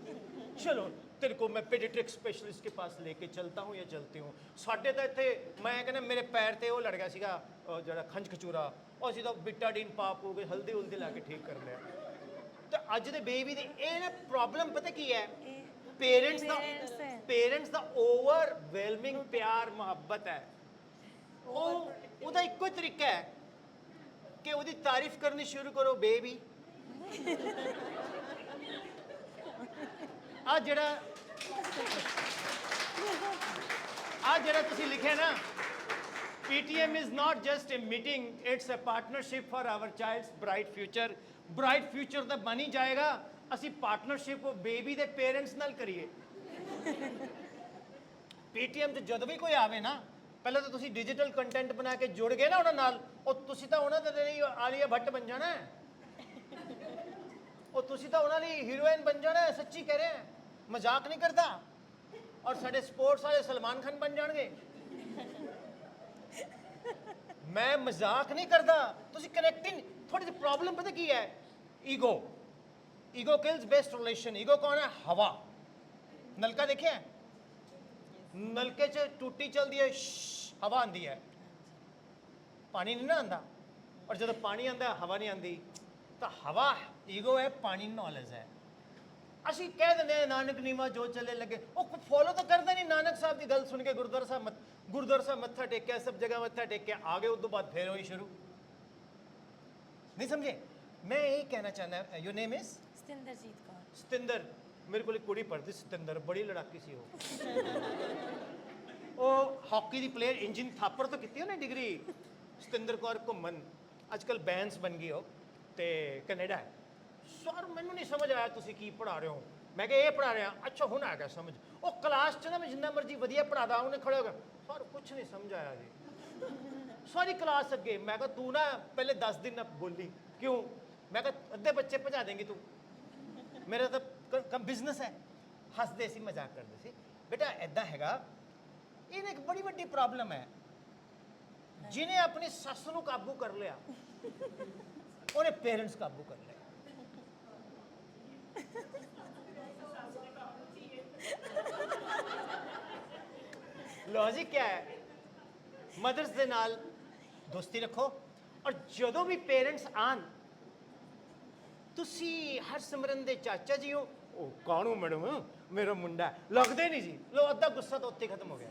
चलो तेरे को मैं पेडिट्रिक स्पेशलिस्ट के पास लेके चलता हूँ या चलती हूँ ਸਾਡੇ ਤਾਂ ਇੱਥੇ ਮੈਂ ਕਹਿੰਦਾ ਮੇਰੇ ਪੈਰ ਤੇ ਉਹ ਲੜ ਗਿਆ ਸੀਗਾ ਜਿਹੜਾ ਖੰਜ ਖਚੂਰਾ ਉਹ ਅਸੀਂ ਤਾਂ ਬਿਟਾਡੀਨ ਪਾਪ ਹੋ ਗਏ ਹਲਦੀ ਹੁਲਦੀ ਲਾ ਕੇ ਠੀਕ ਕਰ ਲਿਆ ਤੇ ਅੱਜ ਦੇ ਬੇਬੀ ਦੀ ਇਹ ਨਾ ਪ੍ਰੋਬਲਮ ਪਤਾ ਕੀ ਹੈ ਪੇਰੈਂਟਸ ਦਾ ਓਵਰਵੈਲਮਿੰਗ ਪਿਆਰ ਮੁਹੱਬਤ ਹੈ ਉਹਦਾ ਇੱਕੋ ਹੀ ਤਰੀਕਾ ਹੈ ਕਿ ਉਹਦੀ ਤਾਰੀਫ ਕਰਨੀ ਸ਼ੁਰੂ ਕਰੋ ਬੇਬੀ ਆ ਜਿਹੜਾ ਤੁਸੀਂ ਲਿਖਿਆ ਨਾ PTM is not just a meeting it's a partnership for our child's bright future ਤਾਂ ਬਣ ਹੀ ਜਾਏਗਾ ਅਸੀਂ ਪਾਰਟਨਰਸ਼ਿਪ ਬੇਬੀ ਦੇ ਪੇਰੈਂਟਸ ਨਾਲ ਕਰੀਏ PTM 'ਚ ਜਦੋਂ ਵੀ ਕੋਈ ਆਵੇ ਨਾ ਪਹਿਲਾਂ ਤਾਂ ਤੁਸੀਂ ਡਿਜੀਟਲ ਕੰਟੈਂਟ ਬਣਾ ਕੇ ਜੁੜ ਗਏ ਨਾ ਉਹਨਾਂ ਨਾਲ ਉਹ ਤੁਸੀਂ ਤਾਂ ਉਹਨਾਂ ਦੇ ਲਈ ਆਲੀਆ ਭੱਟ ਬਣ ਜਾਣਾ ਹੈ ਉਹ ਤੁਸੀਂ ਤਾਂ ਉਹਨਾਂ ਲਈ ਹੀਰੋਇਨ ਬਣ ਜਾਣਾ ਹੈ ਸੱਚੀ ਕਹਿ ਰਹੇ ਮਜ਼ਾਕ ਨਹੀਂ ਕਰਦਾ ਔਰ ਸਾਡੇ ਸਪੋਰਟਸ ਵਾਲੇ ਸਲਮਾਨ ਖਾਨ ਬਣ ਜਾਣਗੇ ਮੈਂ ਮਜ਼ਾਕ ਨਹੀਂ ਕਰਦਾ ਤੁਸੀਂ ਕਨੈਕਟਿੰਗ ਥੋੜੀ ਜਿਹੀ ਪ੍ਰੋਬਲਮ ਪਤਾ ਕੀ ਹੈ ego kills best relation ego ਕੌਣ ਹੈ ਹਵਾ ਨਲਕਾ ਦੇਖਿਆ ਨਲਕੇ 'ਚ ਟੂਟੀ ਚਲਦੀ ਹੈ ਹਵਾ ਆਉਂਦੀ ਹੈ ਪਾਣੀ ਨਹੀਂ ਨਾ ਆਉਂਦਾ ਔਰ ਜਦੋਂ ਪਾਣੀ ਆਉਂਦਾ ਹਵਾ ਨਹੀਂ ਆਉਂਦੀ ਤਾਂ ਹਵਾ ਈਗੋ ਹੈ ਪਾਣੀ ਨੌਲੇਜ ਹੈ ਅਸੀਂ ਕਹਿ ਦਿੰਦੇ ਹਾਂ ਨਾਨਕ ਨੀਵਾ ਜੋ ਚੱਲੇ ਲੱਗੇ ਉਹ ਫੋਲੋ ਤਾਂ ਕਰਦਾ ਨਹੀਂ ਨਾਨਕ ਸਾਹਿਬ ਦੀ ਗੱਲ ਸੁਣ ਕੇ ਗੁਰਦੁਆਰਾ ਸਾਹਿਬ ਮੱਥਾ ਟੇਕਿਆ ਸਭ ਜਗ੍ਹਾ ਮੱਥਾ ਟੇਕਿਆ ਆ ਗਏ ਉਸ ਤੋਂ ਬਾਅਦ ਫੇਰ ਹੋਈ ਸ਼ੁਰੂ ਨਹੀਂ ਸਮਝੇ ਮੈਂ ਇਹ ਕਹਿਣਾ ਚਾਹੁੰਦਾ your name is Satinderjit Kaur Satinder ਮੇਰੇ ਕੋਲ ਇੱਕ ਕੁੜੀ ਪੜ੍ਹਦੀ ਸਤਿੰਦਰ ਬੜੀ ਲੜਾਕੀ ਸੀ ਉਹ ਹਾਕੀ ਦੀ ਪਲੇਅਰ ਇੰਜਨ ਥਾਪਰ ਤੋਂ ਕੀਤੀ ਉਹਨੇ ਡਿਗਰੀ ਸਤਿੰਦਰ ਕੌਰ ਘੁੰਮਣ ਅੱਜ ਕੱਲ੍ਹ ਬੈਂਸ ਬਣ ਗਈ ਉਹ ਤੇ ਕੈਨੇਡਾ ਹੈ ਸਰ ਮੈਨੂੰ ਨਹੀਂ ਸਮਝ ਆਇਆ ਤੁਸੀਂ ਕੀ ਪੜ੍ਹਾ ਰਹੇ ਹੋ ਮੈਂ ਕਿਹਾ ਇਹ ਪੜ੍ਹਾ ਰਿਹਾ ਅੱਛਾ ਹੁਣ ਆ ਗਿਆ ਸਮਝ ਉਹ ਕਲਾਸ 'ਚ ਨਾ ਮੈਂ ਜਿੰਨਾ ਮਰਜ਼ੀ ਵਧੀਆ ਪੜ੍ਹਾਦਾ ਉਹਨੇ ਖੜੇ ਹੋ ਗਿਆ ਸਰ ਕੁਛ ਨਹੀਂ ਸਮਝ ਆਇਆ ਜੀ ਸਾਰੀ ਕਲਾਸ ਅੱਗੇ ਮੈਂ ਕਿਹਾ ਤੂੰ ਨਾ ਪਹਿਲੇ 10 ਦਿਨ ਨਾ ਬੋਲੀ ਕਿਉਂ ਮੈਂ ਕਿਹਾ ਅੱਧੇ ਬੱਚੇ ਭਜਾ ਦੇਂਗੀ ਤੂੰ ਮੇਰਾ ਤਾਂ ਬਿਜ਼ਨਸ ਹੈ ਹੱਸਦੇ ਸੀ ਮਜ਼ਾਕ ਕਰਦੇ ਸੀ ਬੇਟਾ ਐਦਾਂ ਹੈਗਾ ਇਹਨੇ ਇੱਕ ਬੜੀ ਵੱਡੀ ਪ੍ਰੋਬਲਮ ਹੈ ਜਿਹਨੇ ਆਪਣੀ ਸੱਸ ਨੂੰ ਕਾਬੂ ਕਰ ਲਿਆ ਉਹਨੇ ਪੇਰੈਂਟਸ ਕਾਬੂ ਕਰ ਲਿਆ ਲੌਜਿਕ ਕੀ ਹੈ ਮਦਰਸ ਦੇ ਨਾਲ ਦੋਸਤੀ ਰੱਖੋ ਔਰ ਜਦੋਂ ਵੀ ਪੇਰੈਂਟਸ ਆਣ ਤੁਸੀਂ ਹਰਸਿਮਰਨ ਦੇ ਚਾਚਾ ਜੀ ਹੋ ਉਹ ਕਾਹਨੂੰ ਮੈਡਮ ਮੇਰਾ ਮੁੰਡਾ ਲੱਗਦੇ ਨਹੀਂ ਜੀ ਲੋ ਅੱਧਾ ਗੁੱਸਾ ਤਾਂ ਉੱਥੇ ਖਤਮ ਹੋ ਗਿਆ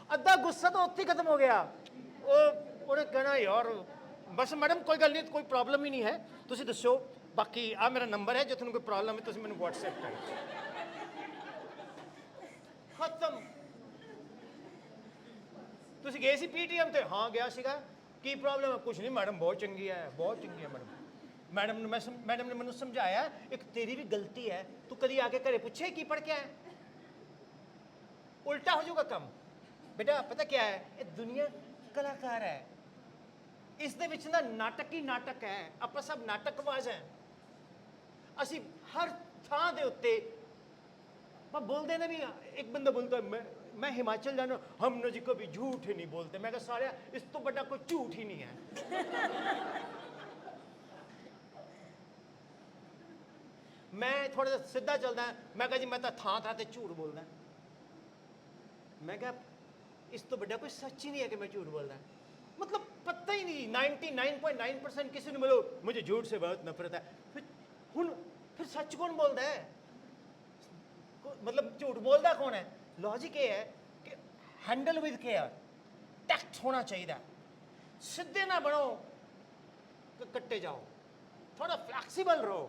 ਅੱਧਾ ਗੁੱਸਾ ਤਾਂ ਉੱਥੇ ਖਤਮ ਹੋ ਗਿਆ ਉਹਨੇ ਕਹਿਣਾ ਯਾਰ ਬਸ ਮੈਡਮ ਕੋਈ ਗੱਲ ਨਹੀਂ ਕੋਈ ਪ੍ਰੋਬਲਮ ਹੀ ਨਹੀਂ ਹੈ ਤੁਸੀਂ ਦੱਸੋ ਬਾਕੀ ਆ ਮੇਰਾ ਨੰਬਰ ਹੈ ਜੇ ਤੁਹਾਨੂੰ ਕੋਈ ਪ੍ਰੋਬਲਮ ਹੈ ਤੁਸੀਂ ਮੈਨੂੰ WhatsApp ਕਰੋ ਖਤਮ ਤੁਸੀਂ ਗਏ ਸੀ PTM ਤੇ ਹਾਂ ਗਿਆ ਸੀਗਾ ਕੀ ਪ੍ਰੋਬਲਮ ਹੈ ਕੁਝ ਨਹੀਂ ਮੈਡਮ ਬਹੁਤ ਚੰਗੀ ਹੈ ਮੈਡਮ ਨੇ ਮੈਨੂੰ ਸਮਝਾਇਆ ਇੱਕ ਤੇਰੀ ਵੀ ਗਲਤੀ ਹੈ ਤੂੰ ਕਦੀ ਆ ਕੇ ਘਰੇ ਪੁੱਛੇ ਕੀ ਪੜ੍ਹ ਕੇ ਆਇਆ ਉਲਟਾ ਹੋ ਜਾਊਗਾ ਕੰਮ ਬੇਟਾ ਪਤਾ ਕੀ ਹੈ ਇਹ ਦੁਨੀਆ ਕਲਾਕਾਰ ਹੈ ਇਸ ਦੇ ਵਿੱਚ ਨਾ ਨਾਟਕ ਹੀ ਨਾਟਕ ਹੈ ਆਪਾਂ ਸਭ ਨਾਟਕਬਾਜ਼ ਹੈ ਅਸੀਂ ਹਰ ਥਾਂ ਦੇ ਉੱਤੇ ਆਪਾਂ ਬੋਲਦੇ ਨੇ ਵੀ ਇੱਕ ਬੰਦਾ ਬੋਲਦਾ मैं हिमाचल जाना हमने जी कभी झूठ ही नहीं बोलते मैं कहा सारे इस तो बड़ा कोई झूठ ही नहीं है मैं थोड़ा सा सीधा चलता मैं कहा जी मैं तो थां ते झूठ बोलदा मैं कहा इस तो बड़ा कोई सच ही नहीं है कि मैं झूठ बोलदा मतलब पता ही नहीं 99.9% किसी ने बोलो मुझे झूठ से बहुत नफरत है फिर हुन ਫਿਰ ਸੱਚ ਕੌਣ ਬੋਲਦਾ ਹੈ? मतलब झूठ बोलता कौन है? लॉजिक ये है कि हैंडल विद केयर, टैक्ट होना चाहिए, सीधे ना बनो कि कट्टे जाओ, थोड़ा फ्लैक्सीबल रहो,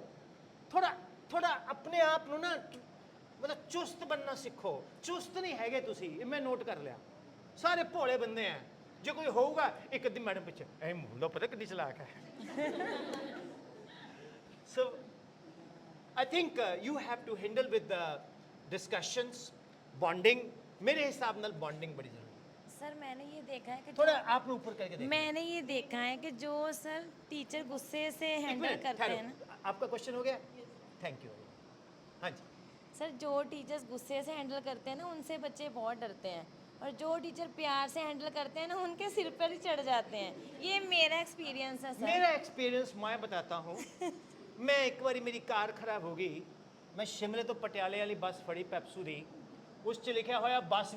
थोड़ा थोड़ा अपने आप ਨੂੰ ना मतलब चुस्त बनना सीखो। चुस्त नहीं हैगे तुसी, ये मैं नोट कर लिया, सारे भोले बंदे हैं। जो कोई होगा एक अद्धी मैडम पिछे ऐ मूंह पता कितनी चलाक है। So I think you have to handle with the discussions, bonding। मेरे हिसाब नाल bonding बड़ी जरूरी है। सर मैंने ये देखा है कि थोड़ा आपने ऊपर करके देखो। मैंने ये देखा है कि जो सर टीचर गुस्से से एक हैंडल मिनट, करते ठहरो। हैं ना, आपका क्वेश्चन हो गया? Thank you. हाँ जी। सर जो टीचर्स गुस्से से हैंडल करते हैं ना उनसे बच्चे बहुत डरते हैं, और जो टीचर प्यार से हैंडल करते हैं ना उनके सिर पर ही चढ़ जाते हैं। ये मेरा एक्सपीरियंस है सर। मेरा एक्सपीरियंस मैं बताता हूँ। मैं एक बारी मेरी कार खराब हो गई, मैं शिमले तो पटियाले वाली बस फड़ी पेप्सू दी, उस च लिखा होया बस